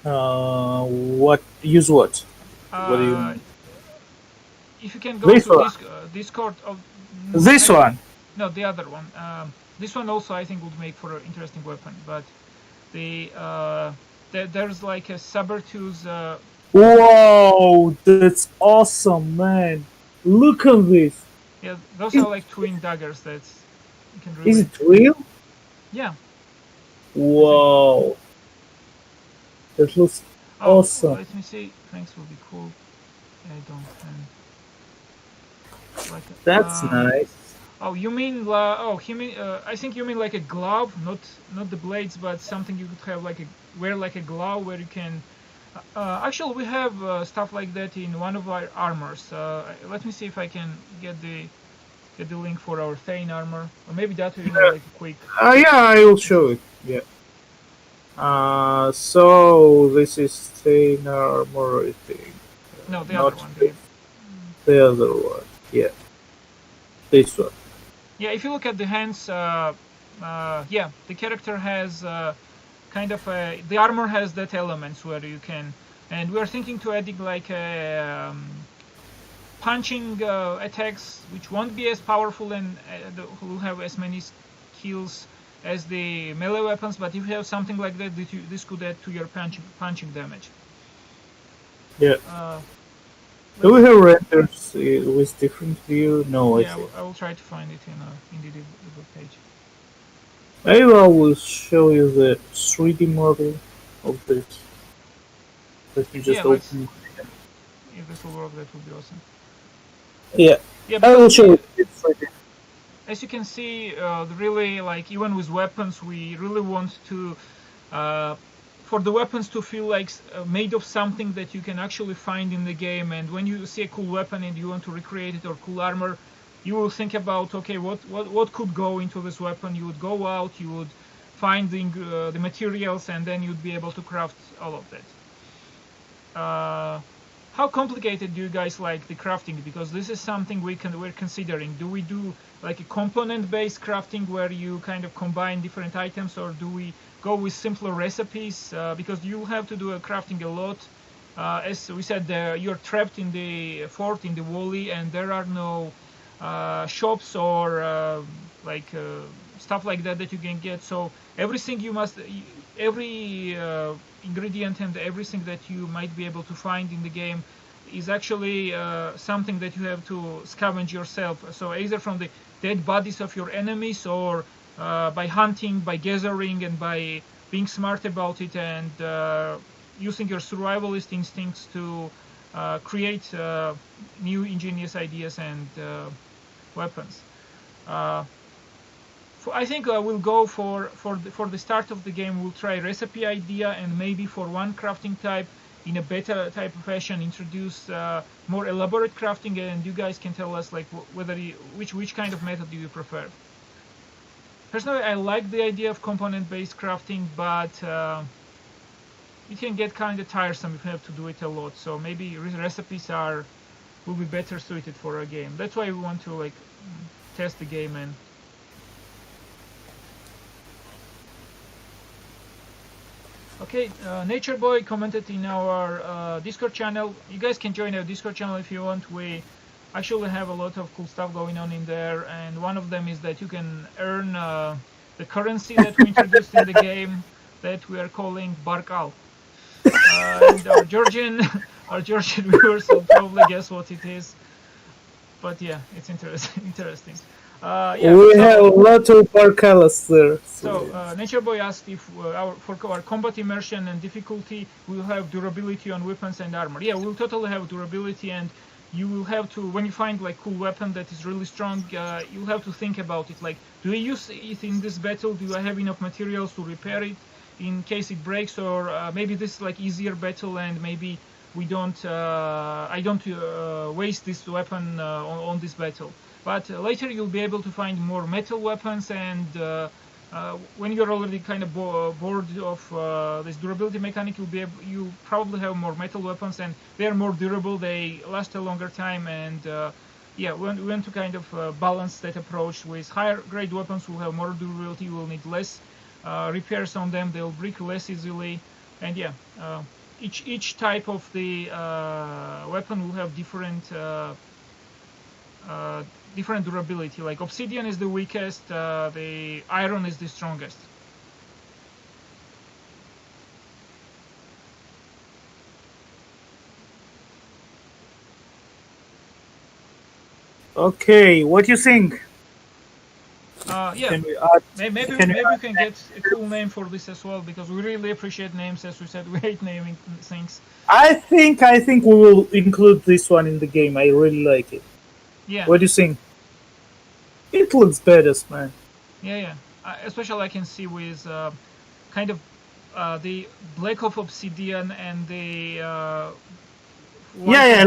What? Use what? What do you mean? If you can go This to one. Discord of This one. No, the other one. This one also I think would make for an interesting weapon, but there's like a Sabertooth. Whoa, that's awesome, man! Look at this. Yeah, those are like twin daggers that you can really. Is it real? Yeah. Whoa, that looks Oh, awesome. let me see. Thanks will be cool. I don't. Like That's nice. Oh, you mean? Oh, I think you mean like a glove, not the blades, but something you could have like wear like a glove where you can. Actually, we have stuff like that in one of our armors. Let me see if I can get the link for our Thane armor, or maybe that will be like a quick. Yeah, I will show it. Yeah. So this is Thane armor, I think. No, the Not other one. the other one. Yeah. This one. Yeah, if you look at the hands, yeah, the character has kind of the armor has that elements where you can, and we are thinking to adding like a punching attacks, which won't be as powerful and will have as many skills as the melee weapons, but if you have something like that, this could add to your punching damage. Yeah. Do we have renders with different view? No, Yeah, I think. I will try to find it in the web page. Maybe I will show you the 3D model of this. Let me just Yeah, open. If this will work, that would be awesome. Yeah, Yeah, I will because show you. It's 3D. as you can see, really, like even with weapons, we really want to for the weapons to feel like made of something that you can actually find in the game. And when you see a cool weapon and you want to recreate it, or cool armor, you will think about, okay, what could go into this weapon. You would go out, you would find the materials, and then you'd be able to craft all of that. How complicated do you guys like the crafting? Because this is something we're considering. Do we do like a component-based crafting where you kind of combine different items, or do we go with simpler recipes? Because you have to do crafting a lot. As we said, you're trapped in the fort, in the Wally, and there are no shops or stuff like that you can get. So everything every ingredient and everything that you might be able to find in the game is actually something that you have to scavenge yourself. So either from the dead bodies of your enemies, or by hunting, by gathering, and by being smart about it, and using your survivalist instincts to create new ingenious ideas and weapons. I think we'll go for the start of the game. We'll try recipe idea, and maybe for one crafting type, in a beta type of fashion, introduce more elaborate crafting, and you guys can tell us like whether which kind of method do you prefer. Personally, I like the idea of component-based crafting, but it can get kind of tiresome if you have to do it a lot. So maybe recipes will be better suited for a game. That's why we want to like test the game. And okay, Nature Boy commented in our Discord channel. You guys can join our Discord channel if you want. We actually have a lot of cool stuff going on in there, and one of them is that you can earn the currency that we introduced in the game that we are calling Barkal. And our Georgian viewers will probably guess what it is. But yeah, it's interesting. Yeah. We have a lot of Barcalas there. So Nature Boy asked if for our combat immersion and difficulty, we'll have durability on weapons and armor. Yeah, we'll totally have durability, and you will have to, when you find like cool weapon that is really strong, you'll have to think about it. Like, do I use it in this battle? Do I have enough materials to repair it in case it breaks? Or maybe this is like easier battle, and maybe we don't, I don't waste this weapon on this battle. But later you'll be able to find more metal weapons, and when you're already kind of bored of this durability mechanic, you probably have more metal weapons, and they're more durable. They last a longer time, and yeah, we want to kind of balance that approach. With higher grade weapons, we'll have more durability. We'll need less repairs on them. They'll break less easily, and yeah, each type of the weapon will have different durability. Like obsidian is the weakest, the iron is the strongest. Okay, what do you think? Yeah, Can we add, maybe can we we can get a cool name for this as well, because we really appreciate names. As we said, we hate naming things. I think we will include this one in the game. I really like it. Yeah. What do you think? It looks badass, man. Yeah. Especially I can see with kind of the black of obsidian and the Yeah.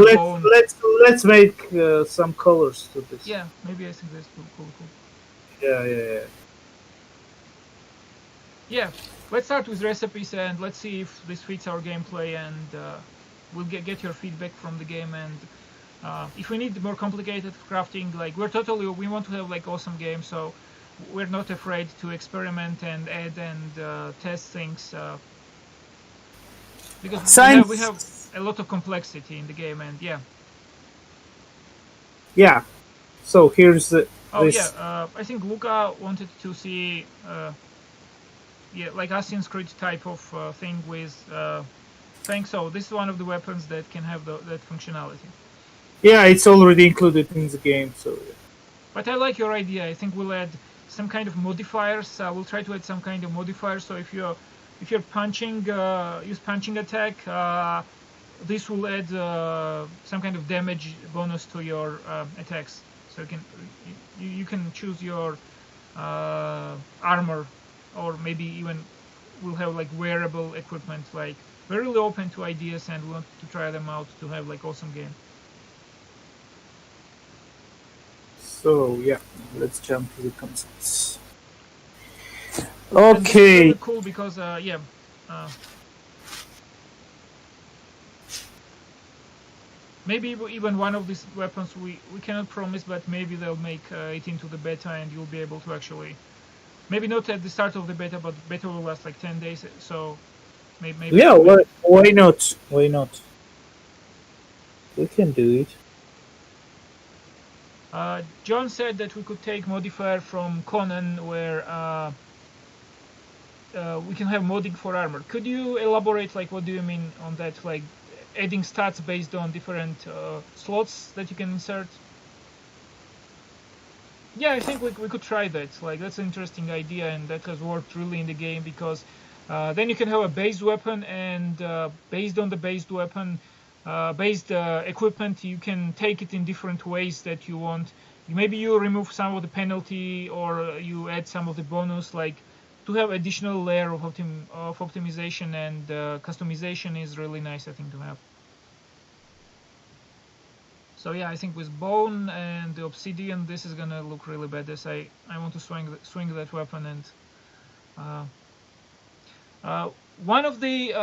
Let's make some colors to this. Yeah, maybe I think that's cool. Yeah. Yeah, let's start with recipes and let's see if this fits our gameplay, and we'll get your feedback from the game. And if we need more complicated crafting, like we want to have like awesome game, so we're not afraid to experiment and add and test things, because we have a lot of complexity in the game. And yeah. So here's the. I think Luca wanted to see like Assassin's Creed type of thing with thing. So this is one of the weapons that can have that functionality. Yeah, it's already included in the game. So. But I like your idea. I think we'll add some kind of modifiers. We'll try to add some kind of modifiers. So if you're punching, use punching attack. This will add some kind of damage bonus to your attacks. So you can choose your armor, or maybe even we'll have like wearable equipment. Like we're really open to ideas and we want to try them out to have like awesome game. So yeah, let's jump to the concepts. Okay. Really cool because maybe even one of these weapons we cannot promise, but maybe they'll make it into the beta, and you'll be able to actually, maybe not at the start of the beta, but beta will last like 10 days. So maybe. Yeah, why not? Why not? We can do it. John said that we could take modifier from Conan, where we can have modding for armor. Could you elaborate, like, what do you mean on that? Like, adding stats based on different slots that you can insert? Yeah, I think we could try that. Like, that's an interesting idea, and that has worked really in the game, because then you can have a base weapon, and based on the based weapon, based equipment, you can take it in different ways that you want. Maybe you remove some of the penalty, or you add some of the bonus, like to have additional layer of optimization and customization is really nice, I think, to have. So yeah, I think with bone and the obsidian, this is gonna look really badass. I want to swing that weapon, and one of the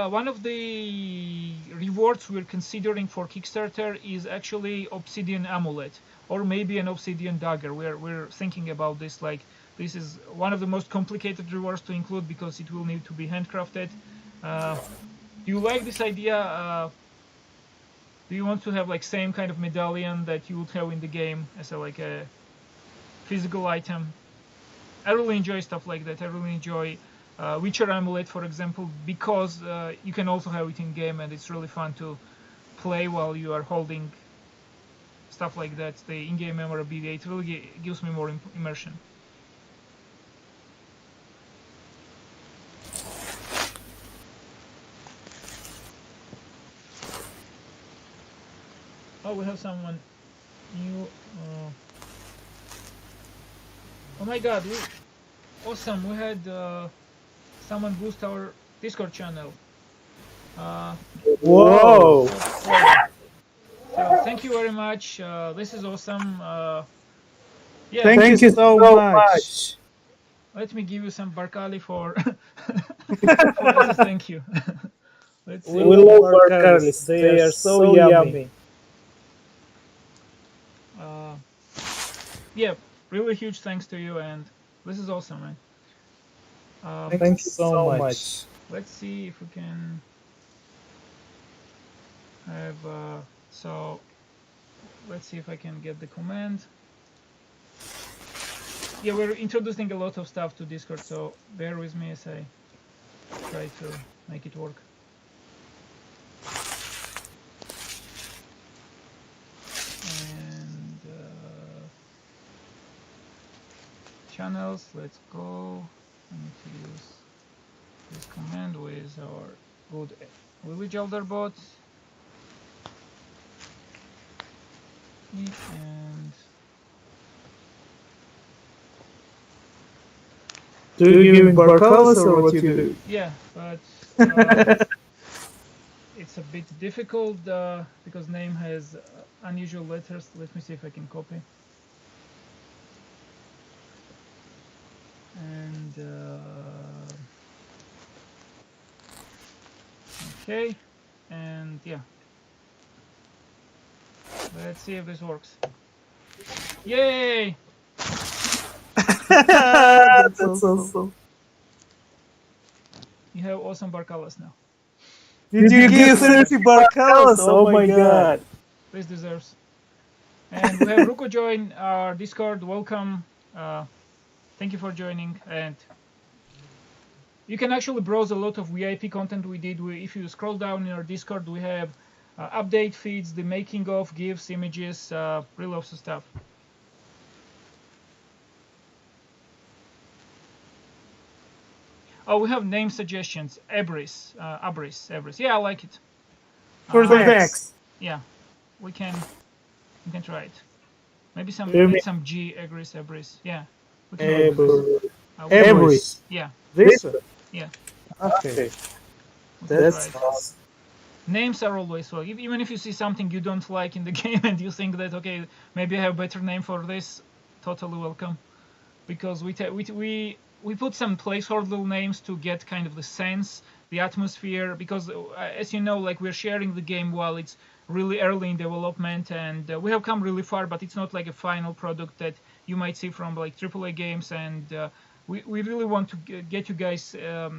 rewards we're considering for Kickstarter is actually obsidian amulet, or maybe an obsidian dagger. We're thinking about this. Like, this is one of the most complicated rewards to include, because it will need to be handcrafted. Do you like this idea? Do you want to have like same kind of medallion that you would have in the game as a physical item? I really enjoy stuff like that. I really enjoy Witcher amulet, for example, because you can also have it in game, and it's really fun to play while you are holding stuff like that, the in-game memorabilia. It really gives me more immersion. Oh, we have someone new. Oh my God! Awesome! We had someone boost our Discord channel. Whoa! So thank you very much. This is awesome. Yeah. Thank you so much. Let me give you some barkali for, as a thank you. Let's see. We love barkalis. They are so yummy. Yeah, really huge thanks to you, and this is awesome, man. Thank you so much. Let's see if we can have. So let's see if I can get the command. Yeah, we're introducing a lot of stuff to Discord, so bear with me as I try to make it work. And channels, let's go. I need to use this command with our good Village Elder bot. And Do you give barkalis or what you do? yeah, but it's a bit difficult because name has unusual letters. Let me see if I can copy. And okay, and yeah, let's see if this works. Yay! That's awesome. You have awesome barkalas now. Did you give 30 barkalis? Oh my God. This deserves. And we have Ruko join our Discord. Welcome. Thank you for joining. And you can actually browse a lot of VIP content we did. If you scroll down in our Discord, we have update feeds, the making of, GIFs, images, really awesome stuff. Oh, we have name suggestions. Abris. Yeah, I like it. For the next. Yeah, we can try it. Maybe some G, Abris. Yeah. We can Abris. Yeah. This one? Yeah. Okay. That's awesome. Names are always well. Even if you see something you don't like in the game and you think that, okay, maybe I have a better name for this, totally welcome. Because we put some placeholder names to get kind of the sense, the atmosphere, because as you know, like, we're sharing the game while it's really early in development, and we have come really far, but it's not like a final product that you might see from like AAA games, and we really want to get you guys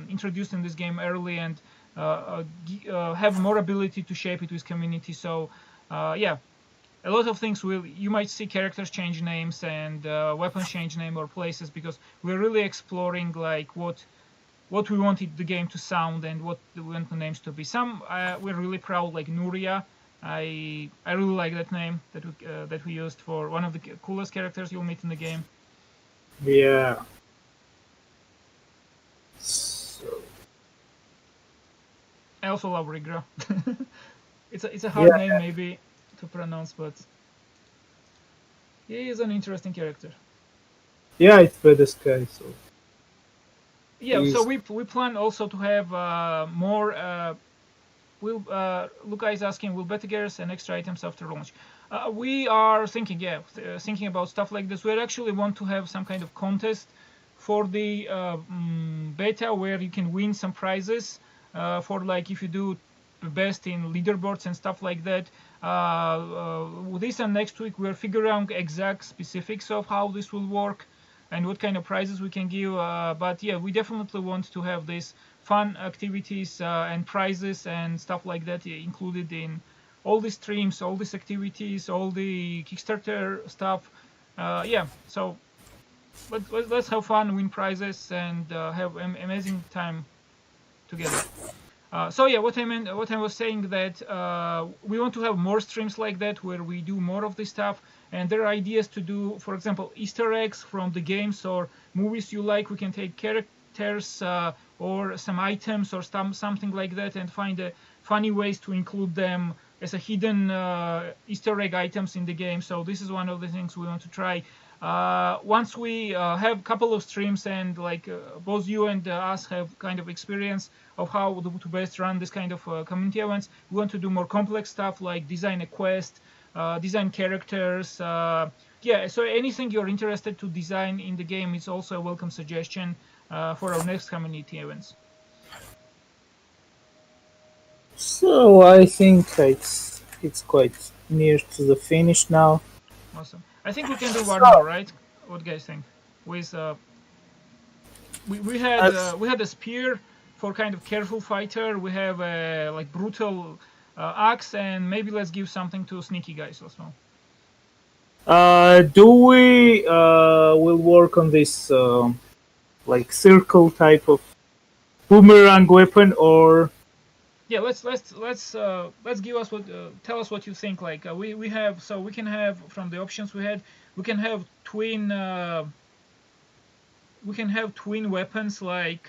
introduced in this game early and have more ability to shape it with community. So yeah, a lot of things you might see characters change names and weapons change name or places, because we're really exploring like what we wanted the game to sound and what we want the names to be. Some we're really proud, like Nuria. I really like that name that we used for one of the coolest characters you'll meet in the game. Yeah. I also love Rigra. It's a hard name maybe to pronounce, but he is an interesting character. Yeah, it's badass guy. So yeah, so we plan also to have more. Luca is asking, will beta gears and extra items after launch? We are thinking, thinking about stuff like this. We actually want to have some kind of contest for the beta where you can win some prizes for, like, if you do the best in leaderboards and stuff like that. This and next week we're figuring out exact specifics of how this will work and what kind of prizes we can give. But yeah, we definitely want to have these fun activities and prizes and stuff like that included in all the streams, all these activities, all the Kickstarter stuff. Yeah, so let's have fun, win prizes, and have an amazing time together. So yeah, what I was saying that we want to have more streams like that where we do more of this stuff, and there are ideas to do, for example, Easter eggs from the games or movies you like. We can take characters or some items or something like that, and find funny ways to include them as a hidden Easter egg items in the game. So this is one of the things we want to try. Once we have a couple of streams and like both you and us have kind of experience of how to best run this kind of community events, we want to do more complex stuff like design a quest, design characters. Yeah, so anything you're interested to design in the game is also a welcome suggestion for our next community events. So I think it's quite near to the finish now. Awesome. I think we can do one more, right? What do you guys think? With we had a spear for kind of careful fighter. We have a like brutal axe, and maybe let's give something to sneaky guys as well. Do we will work on this like circle type of boomerang weapon, or Yeah, let's give us what tell us what you think. Like we have, so we can have from the options we had, we can have twin weapons like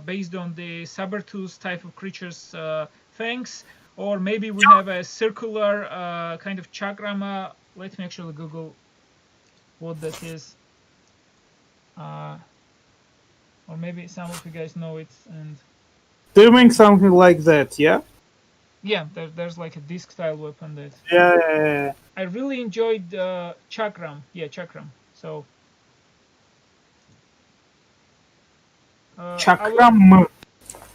based on the Sabertooth type of creatures fangs, or maybe we have a circular kind of chakrama. Let me actually Google what that is, or maybe some of you guys know it. And doing something like that, yeah? yeah, there's like a disc style weapon that Yeah. I really enjoyed. Chakram, yeah, Chakram. So Chakram.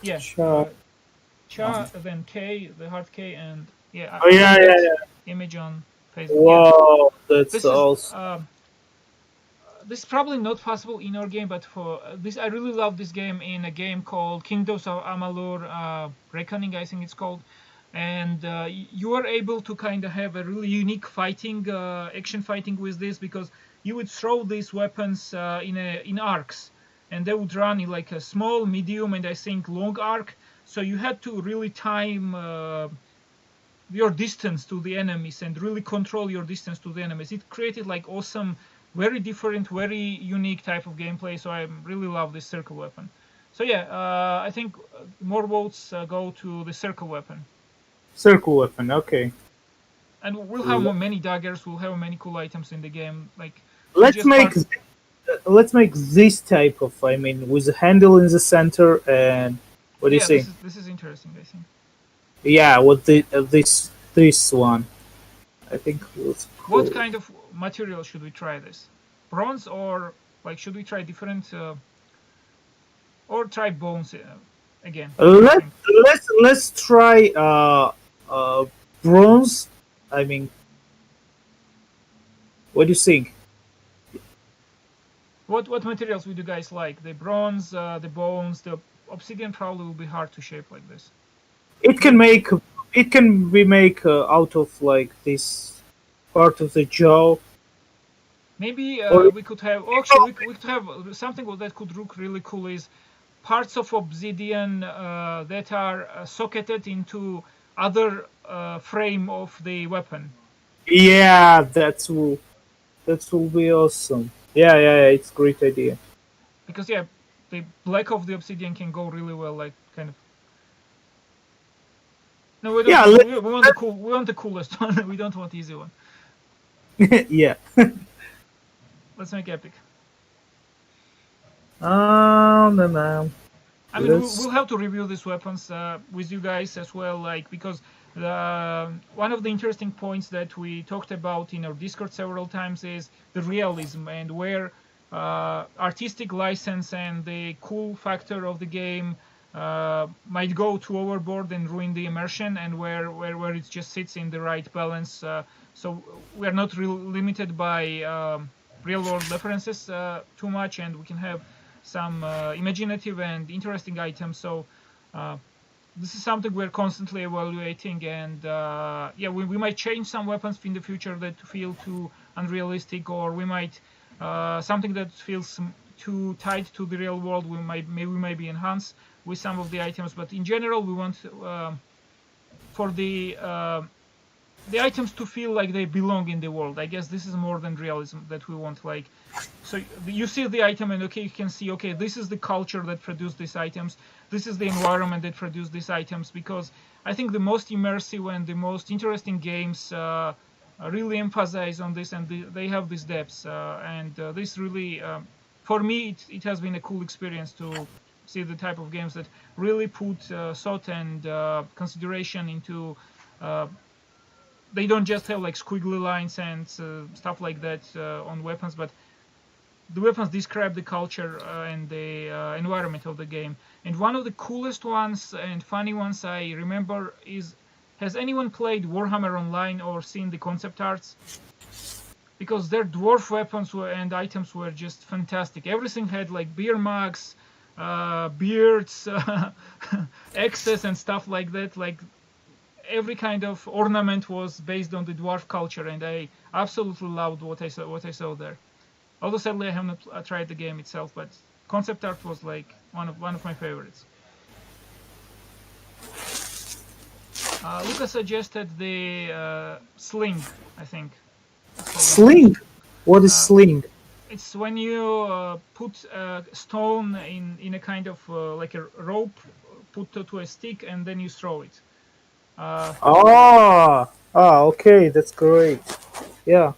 yeah, Cha- Cha, then K, the hard K, and yeah. Oh yeah. Image on Facebook. Wow, Yeah. that's awesome. This is probably not possible in our game, but for this, I really love this game in a game called Kingdoms of Amalur Reckoning, I think it's called. And you are able to kind of have a really unique fighting, action fighting with this, because you would throw these weapons in arcs, and they would run in like a small, medium, and I think long arc. So you had to really time your distance to the enemies and really control your distance to the enemies. It created like awesome, very different, very unique type of gameplay. So I really love this circle weapon. So yeah, I think more votes go to the circle weapon. Circle weapon, okay. And we'll have many daggers. We'll have many cool items in the game. Like let's make this type of, I mean, with a handle in the center, and what do you say? This is interesting, I think. Yeah, with the this one, I think. What kind of material should we try this? Bronze, or like should we try different, or try bones again? Let's try bronze. I mean, what do you think? What materials would you guys like? The bronze, the bones, the obsidian probably will be hard to shape like this. It can be made out of like this part of the jaw. Maybe we could have. Actually, we could have something that could look really cool. Is parts of obsidian that are socketed into other frame of the weapon. Yeah, that will be awesome. Yeah, it's a great idea. Because yeah, the black of the obsidian can go really well, like kind of. No, we don't. Yeah, we want the cool. We want the coolest one. We don't want the easy one. Yeah. Let's make epic. No. I mean, we'll have to review these weapons with you guys as well, like, because one of the interesting points that we talked about in our Discord several times is the realism, and where artistic license and the cool factor of the game might go too overboard and ruin the immersion, and where it just sits in the right balance. So we're not really limited by real-world references too much, and we can have some imaginative and interesting items. So this is something we're constantly evaluating, and yeah, we might change some weapons in the future that feel too unrealistic, or we might something that feels too tied to the real world, we might maybe enhance with some of the items. But in general, we want for the items to feel like they belong in the world. I guess this is more than realism that we want. Like, so you see the item and okay, you can see, okay, this is the culture that produced these items. This is the environment that produced these items. Because I think the most immersive and the most interesting games really emphasize on this, and they have this depth. And this really, for me, it has been a cool experience to see the type of games that really put thought and consideration into. They don't just have like squiggly lines and stuff like that on weapons, but the weapons describe the culture and the environment of the game. And one of the coolest ones and funny ones I remember is, has anyone played Warhammer Online or seen the concept arts? Because their dwarf weapons and items were just fantastic. Everything had like beer mugs, beards, axes and stuff like that. Like, every kind of ornament was based on the dwarf culture, and I absolutely loved what I saw there. Although sadly I have not tried the game itself, but concept art was like one of my favorites. Lucas suggested the sling, I think. Sling? What is sling? It's when you put a stone in a kind of like a rope, put to a stick, and then you throw it. Okay, that's great. Yeah.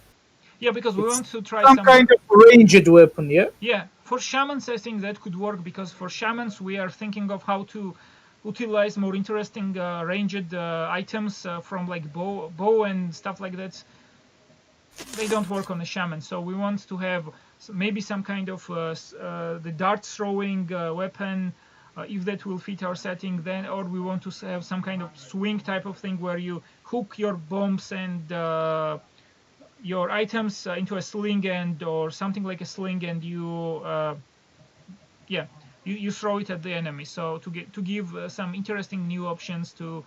Yeah, because we want to try some kind of ranged weapon, yeah? Yeah, for shamans, I think that could work, because for shamans, we are thinking of how to utilize more interesting ranged items from like bow and stuff like that. They don't work on a shaman, so we want to have maybe some kind of the dart throwing weapon, if that will fit our setting, then, or we want to have some kind of swing type of thing where you hook your bombs and your items into a sling, and or something like a sling, and you you throw it at the enemy. So to give some interesting new options to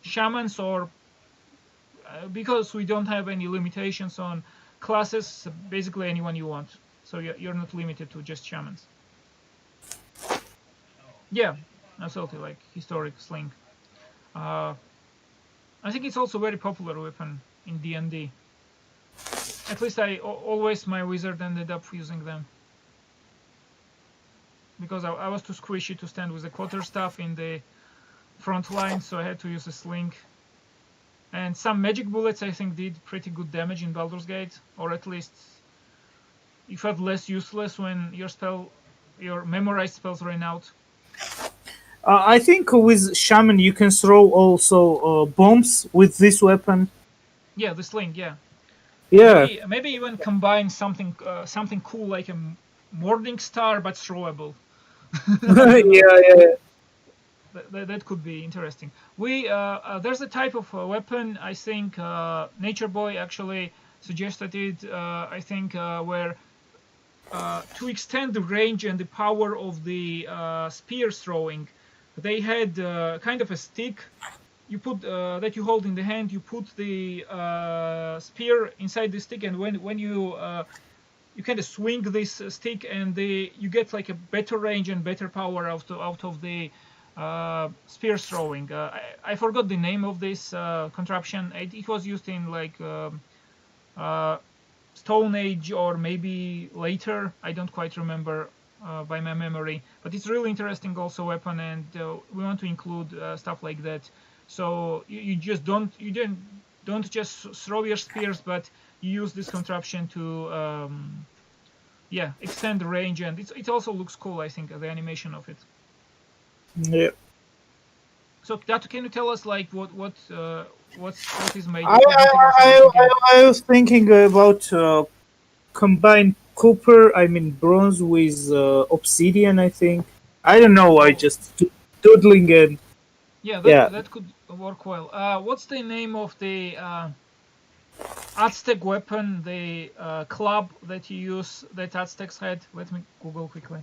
shamans, or because we don't have any limitations on classes, basically anyone you want. So you're not limited to just shamans. Yeah, absolutely, like historic sling. I think it's also a very popular weapon in D&D. At least always my wizard ended up using them. Because I was too squishy to stand with the quarterstaff in the front line, so I had to use a sling. And some magic bullets, I think, did pretty good damage in Baldur's Gate, or at least it felt less useless when your memorized spells ran out. I think with shaman you can throw also bombs with this weapon. Yeah, the sling. Yeah. Yeah. Maybe even combine something cool like a Morning Star, but throwable. Yeah. That could be interesting. There's a type of weapon, I think Nature Boy actually suggested it, I think, where to extend the range and the power of the spear throwing, they had kind of a stick you put that you hold in the hand. You put the spear inside the stick, and when you kind of swing this stick, and you get like a better range and better power out of the spear throwing. I forgot the name of this contraption. It was used in like Stone Age or maybe later. I don't quite remember by my memory, but it's really interesting also weapon, and we want to include stuff like that. So you just don't just throw your spears, but you use this contraption to extend the range, and it also looks cool. I think the animation of it. Yeah. So Datu, can you tell us like what is made? I was thinking about combine copper, bronze with obsidian. I think I don't know. I just doodling and that could work well. What's the name of the Aztec weapon? The club that you use that Aztecs had. Let me Google quickly.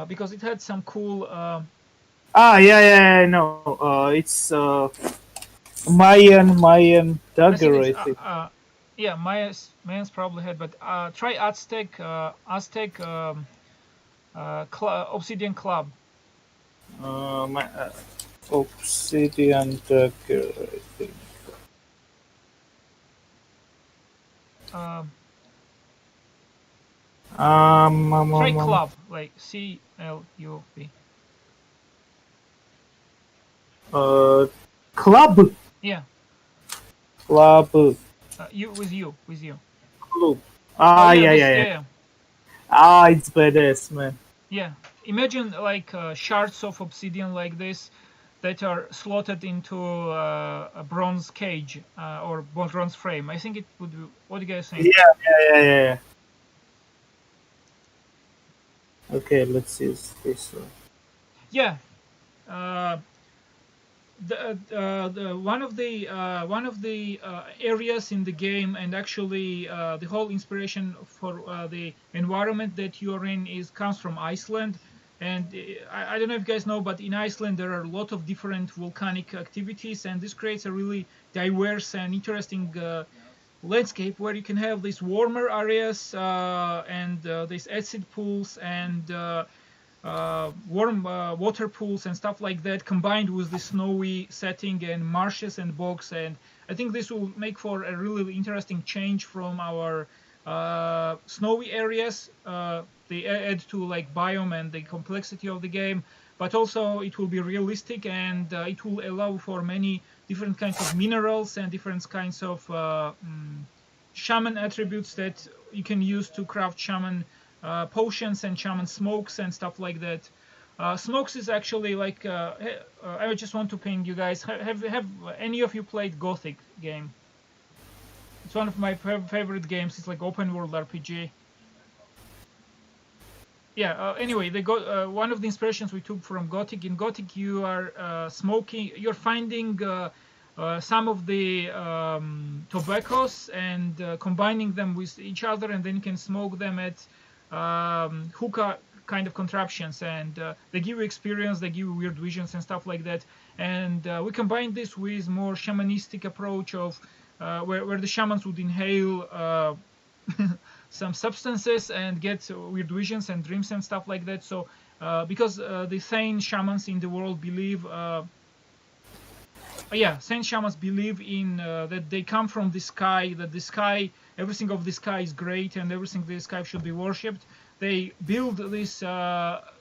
Because it had some cool. No. It's Mayan dagger. I think. Yeah, Maya's probably had, but try Aztec Obsidian Club. Obsidian Dagger, I think. Try Club, like CLUB. Club. Yeah. Club. With you. Club. Yeah. It's badass, man. Yeah. Imagine like shards of obsidian like this that are slotted into a bronze cage or bronze frame. I think it would be. What do you guys think? Yeah. Okay, let's see this one. Yeah. One of the areas in the game, and actually the whole inspiration for the environment that you're in comes from Iceland. And I don't know if you guys know, but in Iceland there are a lot of different volcanic activities, and this creates a really diverse and interesting landscape where you can have these warmer areas and these acid pools and warm water pools and stuff like that, combined with the snowy setting and marshes and bogs. And I think this will make for a really interesting change from our snowy areas. They add to like biome and the complexity of the game, but also it will be realistic, and it will allow for many different kinds of minerals and different kinds of shaman attributes that you can use to craft shaman potions and shaman smokes and stuff like that. Smokes is actually like I just want to ping you guys. Have any of you played Gothic game? It's one of my favorite games. It's like open world RPG. Yeah. Anyway, they got one of the inspirations we took from Gothic. In Gothic, you are smoking. You're finding some of the tobaccos and combining them with each other, and then you can smoke them at hookah kind of contraptions, and they give you experience, they give you weird visions and stuff like that. And we combined this with more shamanistic approach of where the shamans would inhale some substances and get weird visions and dreams and stuff like that. So because the sane shamans in the world believe sane shamans believe in that they come from the sky, that the sky, everything of the sky is great, and everything in the sky should be worshipped. They build these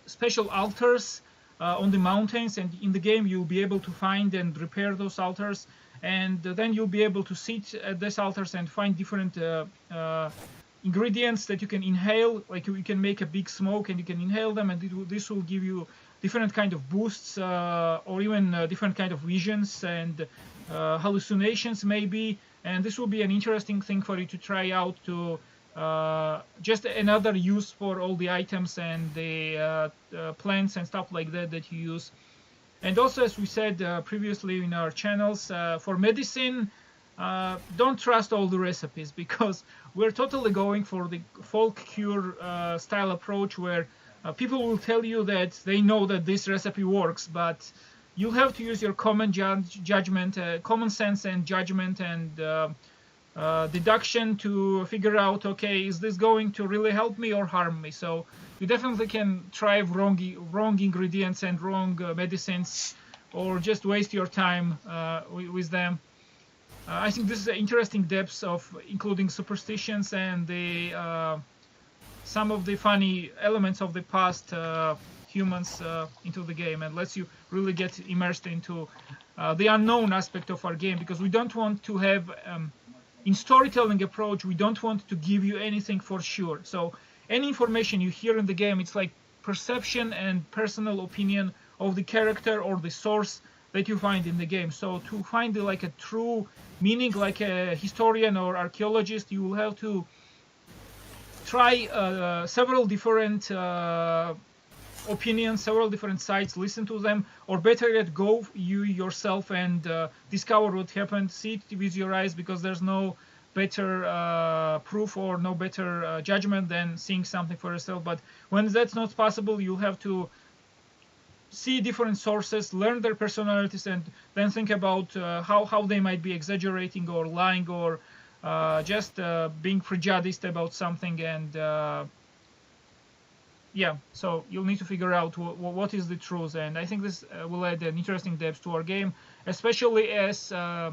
special altars on the mountains, and in the game you'll be able to find and repair those altars, and then you'll be able to sit at these altars and find different ingredients that you can inhale. Like you can make a big smoke and you can inhale them, and this will give you different kind of boosts or even different kind of visions and hallucinations maybe. And this will be an interesting thing for you to try out, to just another use for all the items and the plants and stuff like that that you use. And also, as we said previously in our channels, for medicine, don't trust all the recipes, because we're totally going for the folk cure style approach, where people will tell you that they know that this recipe works, but you have to use your common judgment, common sense and judgment and deduction to figure out, okay, is this going to really help me or harm me? So you definitely can try wrong ingredients and wrong medicines, or just waste your time with them. I think this is an interesting depths of including superstitions and the some of the funny elements of the past humans into the game, and lets you really get immersed into the unknown aspect of our game, because we don't want to have in storytelling approach, we don't want to give you anything for sure. So any information you hear in the game, it's like perception and personal opinion of the character or the source that you find in the game. So to find like a true meaning, like a historian or archaeologist, you will have to try several different opinions, several different sites, listen to them, or better yet, go you yourself and discover what happened, see it with your eyes, because there's no better proof or no better judgment than seeing something for yourself. But when that's not possible, you'll have to see different sources, learn their personalities, and then think about how they might be exaggerating or lying or just being prejudiced about something, and yeah, so you'll need to figure out what is the truth, and I think this will add an interesting depth to our game, especially as the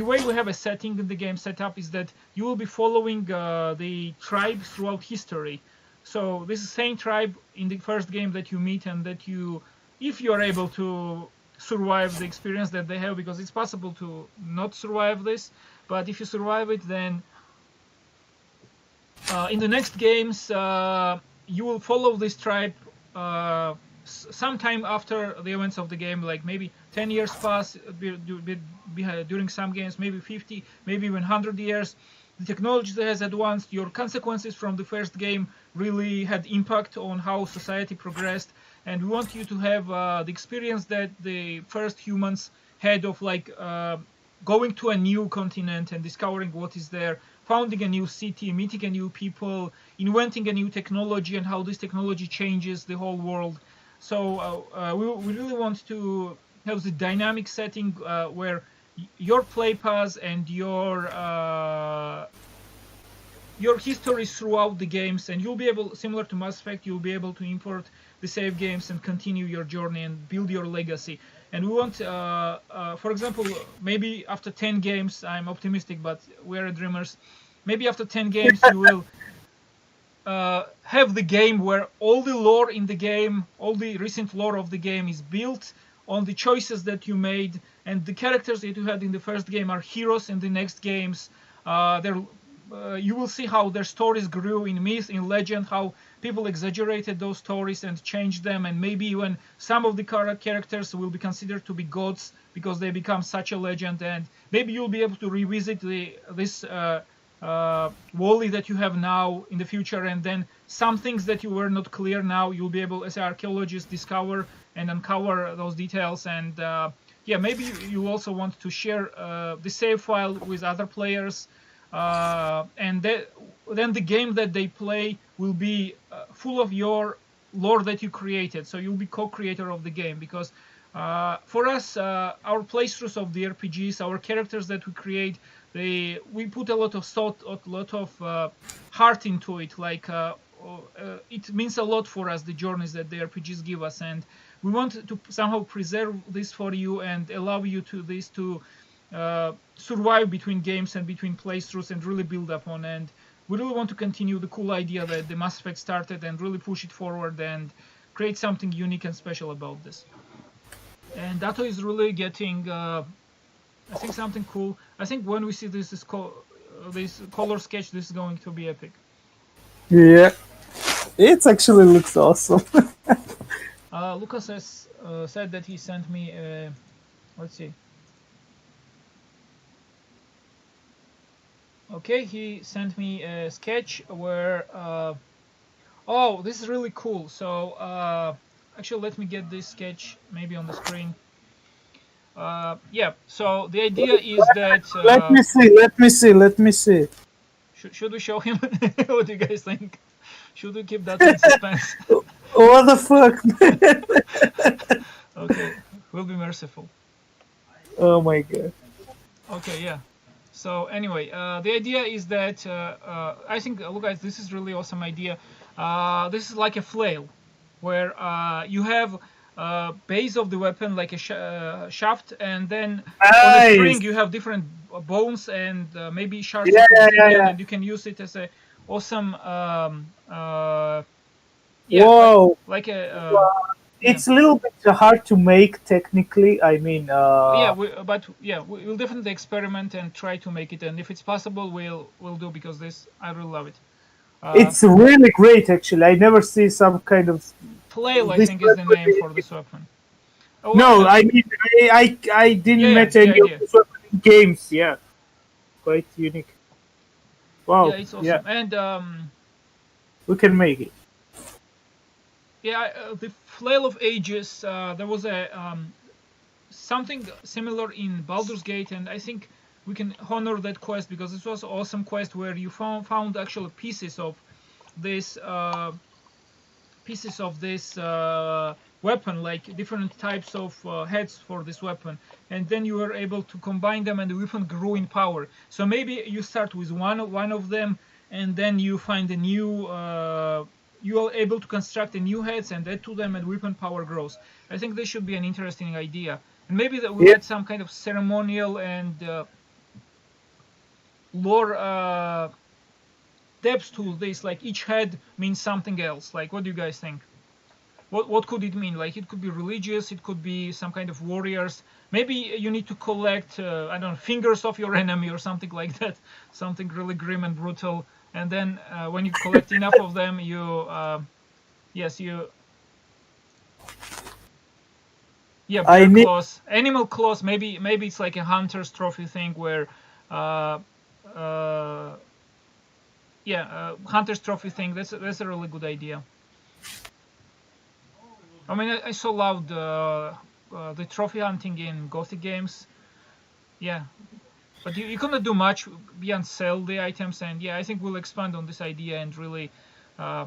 way we have a setting in the game set up is that you will be following the tribe throughout history. So this is the same tribe in the first game that you meet, and that you, if you are able to survive the experience that they have, because it's possible to not survive this, but if you survive it, then in the next games you will follow this tribe sometime after the events of the game, like maybe 10 years pass during some games, maybe 50, maybe even 100 years. The technology that has advanced, your consequences from the first game really had impact on how society progressed, and we want you to have the experience that the first humans had of like going to a new continent and discovering what is there, founding a new city, meeting a new people, inventing a new technology, and how this technology changes the whole world. So we really want to have the dynamic setting where your play paths and your histories throughout the games, and you'll be able, similar to Mass Effect, you'll be able to import the save games and continue your journey and build your legacy. And we want, for example, maybe after 10 games, I'm optimistic, but we're dreamers. Maybe after 10 games, you will have the game where all the lore in the game, all the recent lore of the game is built on the choices that you made, and the characters that you had in the first game are heroes in the next games. You will see how their stories grew in myth, in legend, how people exaggerated those stories and changed them, and maybe even some of the characters will be considered to be gods because they become such a legend, and maybe you'll be able to revisit this Wally that you have now in the future, and then some things that you were not clear now, you'll be able, as an archaeologist, discover and uncover those details. And yeah, maybe you also want to share the save file with other players, and then the game that they play will be full of your lore that you created, so you'll be co-creator of the game, because for us, our playthroughs of the RPGs, our characters that we create, we put a lot of thought, a lot of heart into it. Like it means a lot for us, the journeys that the RPGs give us, and we want to somehow preserve this for you and allow you to survive between games and between playthroughs and really build upon. And we really want to continue the cool idea that the Mass Effect started and really push it forward and create something unique and special about this. And Datto is really getting, I think, something cool. I think when we see this color sketch, this is going to be epic. Yeah, it actually looks awesome. Lucas has said that he sent me, let's see. Okay, he sent me a sketch where, oh, this is really cool. So, actually, let me get this sketch maybe on the screen. Yeah, so the idea is that... Let me see. Should we show him? What do you guys think? Should we keep that in suspense? What the fuck, man? Okay, we'll be merciful. Oh my god. Okay, yeah. So anyway, the idea is that I think, look guys, this is really awesome idea. This is like a flail, where you have base of the weapon like a shaft, and then on the string you have different bones and maybe shards of obsidian, and you can use it as a awesome whoa, like a it's a little bit hard to make technically. I mean, yeah, we'll definitely experiment and try to make it, and if it's possible, we'll do, because I really love it. It's really great, actually. I never see some kind of flail, I think, is the name for this weapon. Oh, no, I mean, I didn't met any of these weapon games. Yeah, quite unique. Wow. Yeah, it's awesome, and we can make it. Yeah, the Flail of Ages. There was a something similar in Baldur's Gate, and I think we can honor that quest because this was an awesome quest where you found actual pieces of this weapon, like different types of heads for this weapon, and then you were able to combine them, and the weapon grew in power. So maybe you start with one of them, and then you find a new. You are able to construct a new heads and add to them, and weapon power grows. I think this should be an interesting idea, and maybe that we Yeah. add some kind of ceremonial and lore depth to this. Like each head means something else. Like, what do you guys think? What could it mean? Like, it could be religious, it could be some kind of warriors. Maybe you need to collect, I don't know, fingers of your enemy or something like that. Something really grim and brutal. And then when you collect enough of them, you, yes, you, yeah, I bear need. claws, animal claws. Maybe it's like a hunter's trophy thing where, uh, uh, yeah, hunter's trophy thing. That's a really good idea. I mean, I so loved the trophy hunting in Gothic games. Yeah, but you cannot do much beyond sell the items, and yeah, I think we'll expand on this idea and uh,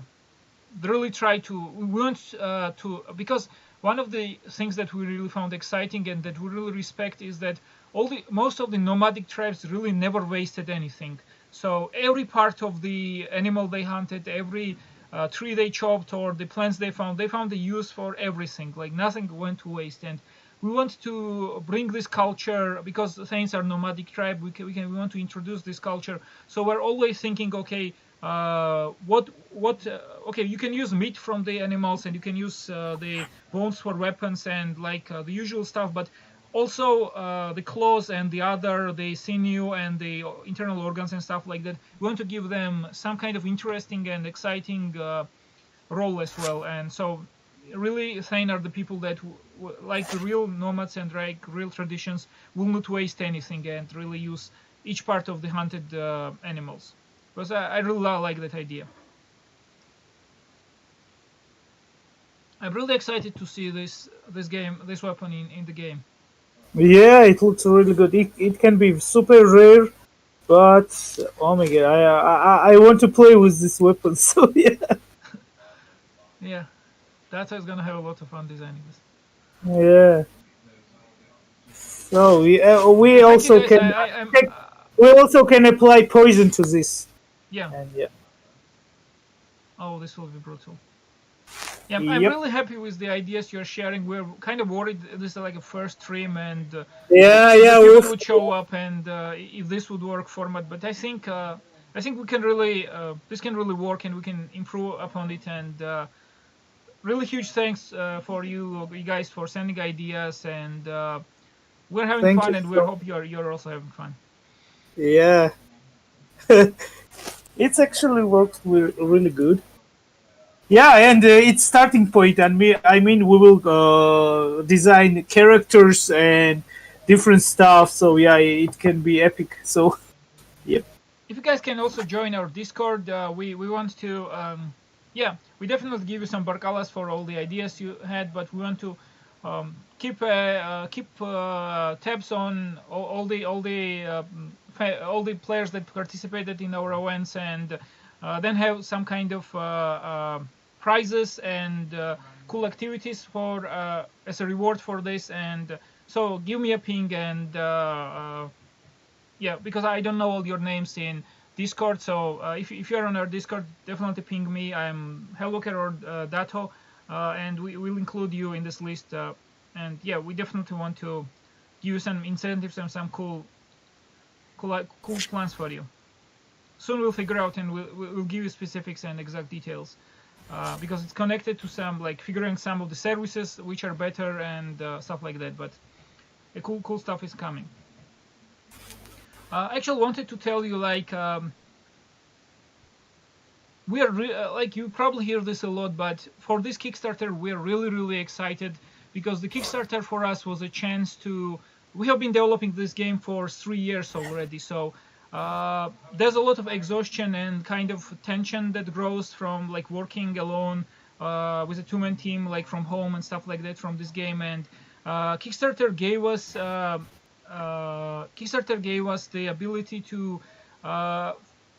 really try to. We want to, because one of the things that we really found exciting and that we really respect is that most of the nomadic tribes really never wasted anything. So every part of the animal they hunted, every tree they chopped, or the plants they found a use for everything. Like nothing went to waste. And we want to bring this culture, because Thanes are nomadic tribe. We want to introduce this culture. So we're always thinking, okay, okay, you can use meat from the animals, and you can use the bones for weapons and like the usual stuff, but also the claws and the sinew and the internal organs and stuff like that. We want to give them some kind of interesting and exciting role as well. And so really Thane are the people that like the real nomads and like real traditions will not waste anything and really use each part of the hunted animals. Because I really like that idea. I'm really excited to see this weapon in the game. Yeah, it looks really good. It can be super rare, but oh my god, I want to play with this weapon. So yeah, Yeah, Data is gonna have a lot of fun designing this. yeah. So we Thank you also guys. can I'm we also can apply poison to this, yeah. and yeah. Oh, this will be brutal. Yeah, I'm Yep. really happy with the ideas you're sharing. We're kind of worried this is like a first stream and Yeah, if yeah. the people would show up and if this would work format. But I think we can really this can really work and we can improve upon it. And really huge thanks for you guys for sending ideas, and we're having Thank fun, you. and we hope you're also having fun. Yeah, it's actually worked really good. Yeah, and it's starting point, and I mean, we will design characters and different stuff. So yeah, it can be epic. So, yep. If you guys can also join our Discord, we want to yeah, we definitely give you some barcalas for all the ideas you had, but we want to keep tabs on all the players that participated in our events, and then have some kind of prizes and cool activities for as a reward for this. And so give me a ping, and yeah, because I don't know all your names in Discord. So if you're on our Discord, definitely ping me. I'm Hellwalker or Dato, and we will include you in this list. And yeah, we definitely want to give you some incentives and some cool plans for you. Soon we'll figure out, and we'll give you specifics and exact details. Because it's connected to some, like, figuring some of the services which are better and stuff like that. But the cool stuff is coming. Actually, wanted to tell you, like, we are like, you probably hear this a lot, but for this Kickstarter, we're really excited, because the Kickstarter for us was a chance to. We have been developing this game for 3 years already, so there's a lot of exhaustion and kind of tension that grows from like working alone with a two-man team, like from home and stuff like that from this game. And Kickstarter gave us the ability to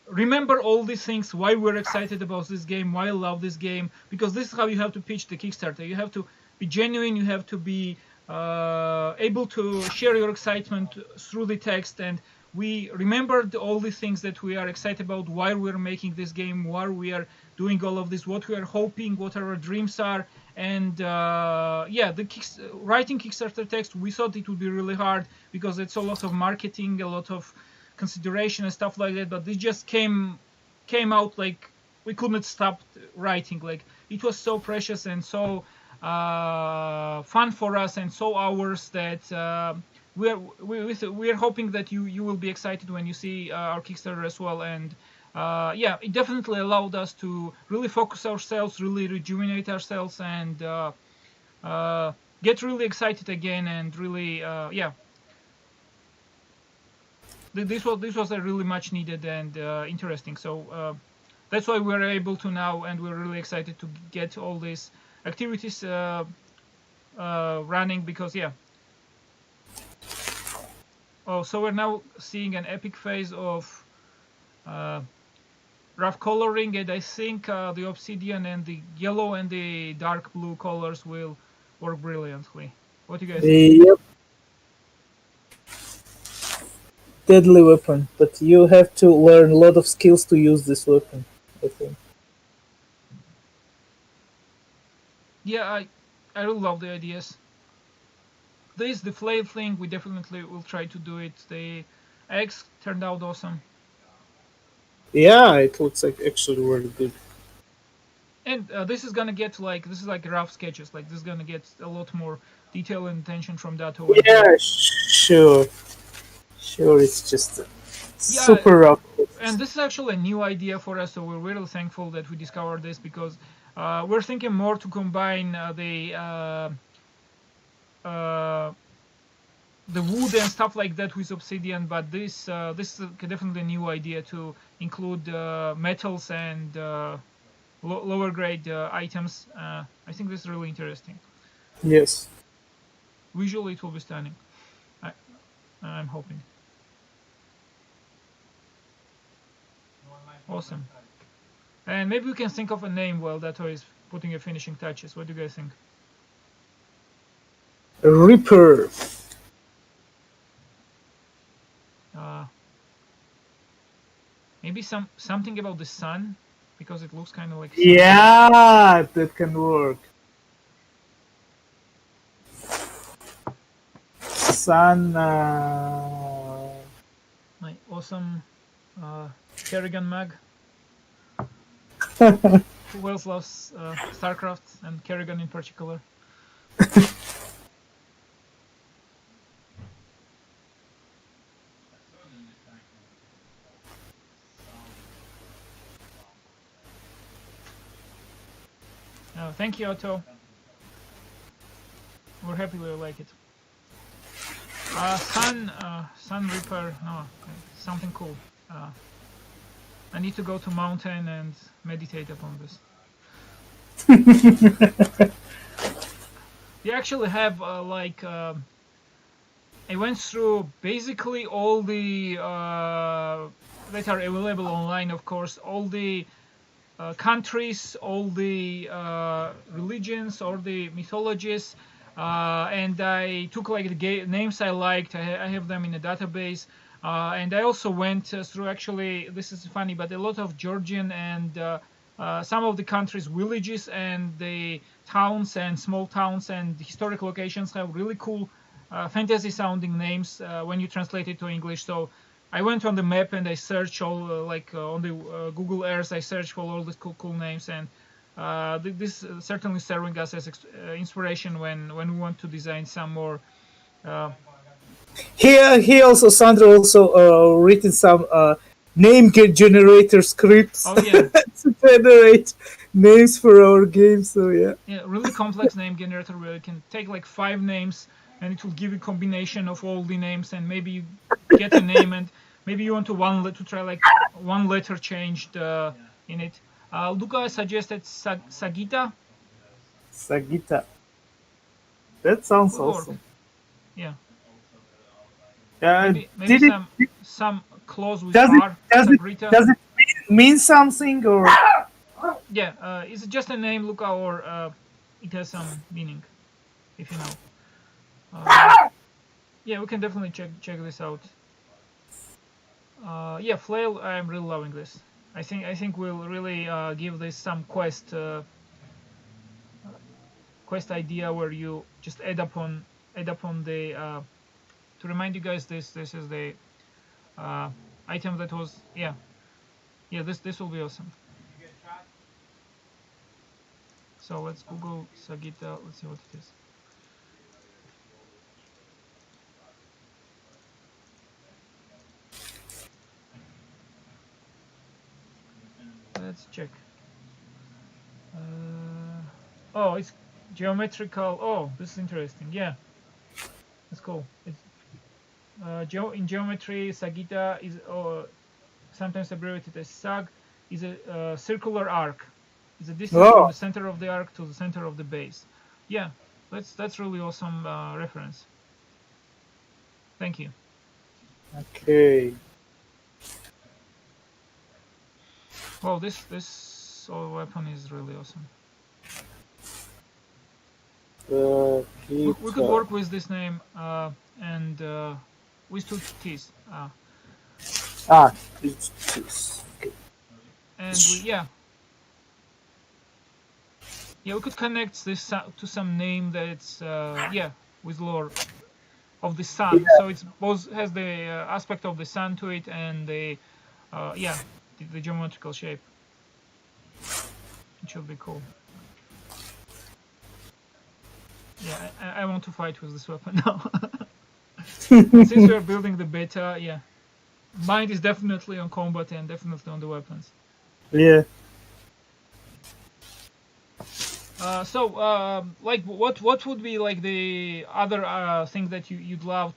remember all these things, why we're excited about this game, why I love this game, because this is how you have to pitch the Kickstarter. You have to be genuine, you have to be able to share your excitement through the text, and we remembered all the things that we are excited about, why we're making this game, why we are doing all of this, what we are hoping, what our dreams are, and writing Kickstarter text, we thought it would be really hard because it's a lot of marketing, a lot of consideration and stuff like that, but it just came out like we couldn't stop writing. Like, it was so precious and so fun for us and so ours that we're hoping that you will be excited when you see our Kickstarter as well. And it definitely allowed us to really focus ourselves, really rejuvenate ourselves, and get really excited again, and really this was a really much needed and interesting. So that's why we're able to now, and we're really excited to get all these activities running, because so we're now seeing an epic phase of rough coloring, and I think the obsidian and the yellow and the dark blue colors will work brilliantly. What do you guys think? Yep. Deadly weapon, but you have to learn a lot of skills to use this weapon, I think. Yeah, I really love the ideas. The flail thing, we definitely will try to do it. The eggs turned out awesome. Yeah, it looks like actually really good. And this is gonna get this is like rough sketches. Like, this is gonna get a lot more detail and attention from Dato. Yeah, sure. It's just super rough. And this is actually a new idea for us, so we're really thankful that we discovered this, because we're thinking more to combine the wood and stuff like that with obsidian, but this is definitely a new idea to include metals and lower grade items. I think this is really interesting. Yes. Visually, it will be stunning. I'm hoping. Awesome. And maybe we can think of a name while Dato is putting a finishing touches. What do you guys think? Reaper. Maybe something about the sun, because it looks kind of like Yeah, that can work. Sun. My awesome Kerrigan mag. Who else loves StarCraft, and Kerrigan in particular? Thank you, Otto. We're happy we like it. Sun Reaper. No, something cool. I need to go to mountain and meditate upon this. You actually have I went through basically all the that are available online, of course, all the countries, all the religions, or the mythologies, and I took like the names I liked. I have them in a database, and I also went through, actually, this is funny, but a lot of Georgian and some of the countries' villages and the towns and small towns and historic locations have really cool fantasy sounding names when you translate it to English. So I went on the map and I searched all on the Google Earth. I searched for all the cool names, and this is certainly serving us as inspiration when we want to design some more. He also, Sandro also written some name generator scripts to generate names for our game. So yeah, really complex name generator where you can take like 5 names and it will give you a combination of all the names, and maybe you get a name and maybe you want to try like one letter changed in it. Luca suggested Sagita. Sagita. That sounds awesome. Yeah. Maybe some clause with R. Does it mean something or? Yeah, is it just a name, Luca, or it has some meaning, if you know? Yeah, we can definitely check this out. Yeah, Flail, I'm really loving this. I think we'll really give this some quest idea where you just add upon the to remind you guys, this is the item that was this will be awesome. So let's Google Sagitta. Let's see what it is. Let's check. Oh, it's geometrical. Oh, this is interesting. Yeah, that's cool. It's in geometry, Sagitta is sometimes abbreviated as SAG, is a circular arc. It's a distance from the center of the arc to the center of the base. Yeah, that's really awesome reference. Thank you. Okay. Wow, this weapon is really awesome. We could work with this name and with two T's. It's okay. And we could connect this to some name that's with lore of the sun. Yeah. So it's both has the aspect of the sun to it and the geometrical shape. It should be cool. Yeah, I want to fight with this weapon now. Since we are building the beta, yeah, mind is definitely on combat and definitely on the weapons. Yeah. Like, what would be like the other thing that you'd love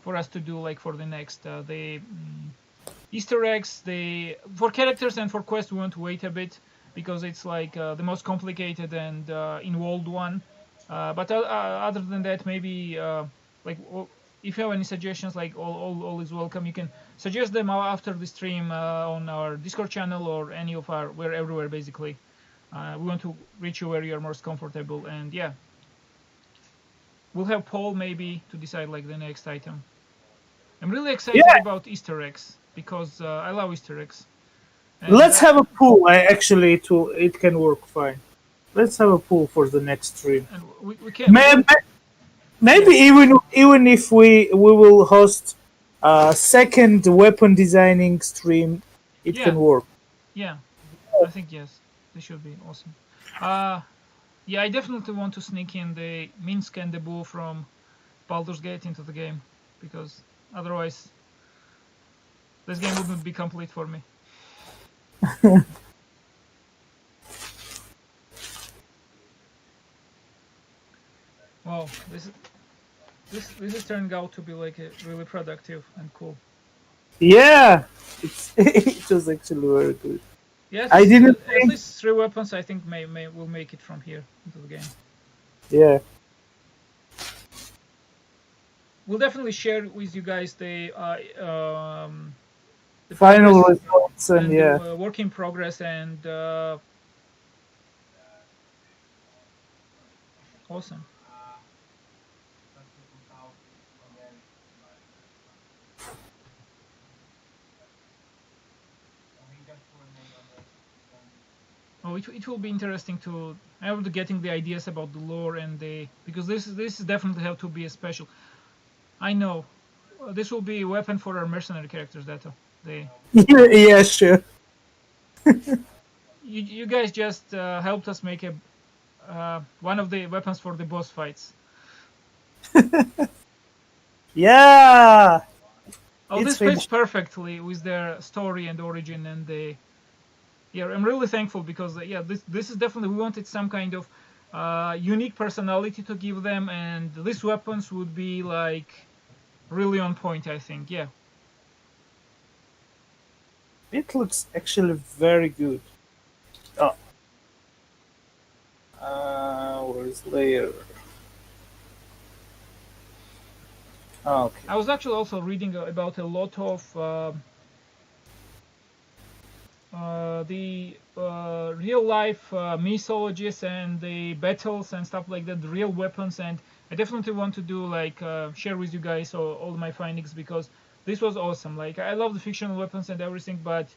for us to do, like for the next the Easter eggs, for characters and for quests we want to wait a bit because it's like the most complicated and involved one. But other than that, maybe like if you have any suggestions, like all is welcome. You can suggest them after the stream on our Discord channel or any of we're everywhere basically. We want to reach you where you're most comfortable, and yeah, we'll have poll maybe to decide like the next item. I'm really excited about Easter eggs because I love Easter eggs. And let's have a poll. Actually, it can work fine. Let's have a poll for the next stream. And we can maybe even if we will host a second weapon designing stream, it can work. Yeah, I think yes. This should be awesome. Yeah, I definitely want to sneak in the Minsc and the Bull from Baldur's Gate into the game because otherwise this game wouldn't be complete for me. Wow, this is turning out to be like a really productive and cool. Yeah, it was actually very good. Yes, I didn't at least 3 weapons. I think will make it from here into the game. Yeah. We'll definitely share with you guys the final results and the work in progress and awesome. Oh, it will be interesting to getting the ideas about the lore and because this definitely have to be a special. I know this will be a weapon for our mercenary characters. Yeah, sure. you guys just helped us make one of the weapons for the boss fights. Yeah. Oh, this fits perfectly with their story and origin and yeah, I'm really thankful because this is definitely, we wanted some kind of unique personality to give them, and these weapons would be like really on point, I think. Yeah. It looks actually very good. Oh. Where's layer? Oh, okay. I was actually also reading about a lot of the real life mythologies and the battles and stuff like that, the real weapons. And I definitely want to do like share with you guys all my findings, because this was awesome. Like, I love the fictional weapons and everything, but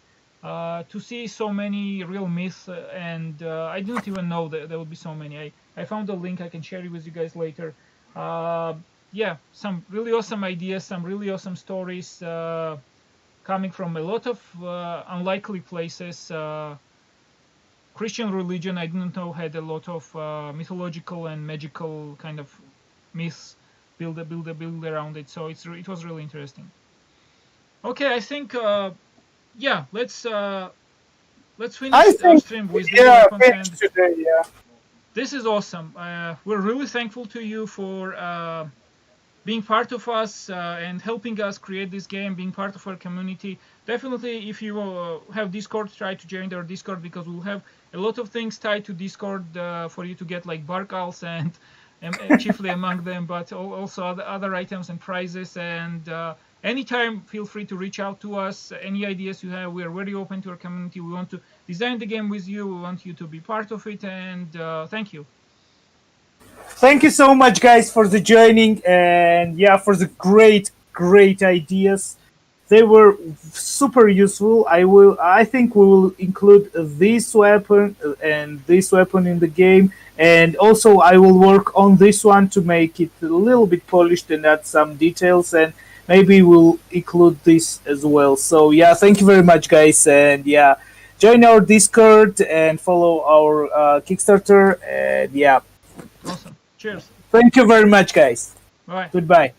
to see so many real myths, and I didn't even know that there would be so many. I found a link, I can share it with you guys later. Yeah, some really awesome ideas, some really awesome stories coming from a lot of unlikely places. Christian religion, I didn't know, had a lot of mythological and magical kind of myths build around it. So it was really interesting. Okay, I think yeah, let's finish our stream with the weapons. Today, yeah. This is awesome. We're really thankful to you for being part of us and helping us create this game, being part of our community. Definitely, if you have Discord, try to join our Discord, because we'll have a lot of things tied to Discord for you to get, like bark owls and chiefly among them, but also other items and prizes. And anytime, feel free to reach out to us. Any ideas you have, we are very open to our community. We want to design the game with you. We want you to be part of it. And thank you. Thank you so much, guys, for the joining, and yeah, for the great ideas. They were super useful. I think we will include this weapon and this weapon in the game, and also I will work on this one to make it a little bit polished and add some details, and maybe we'll include this as well. So yeah, thank you very much, guys, and yeah, join our Discord and follow our Kickstarter, and yeah. Awesome. Cheers. Thank you very much, guys. Bye. Goodbye.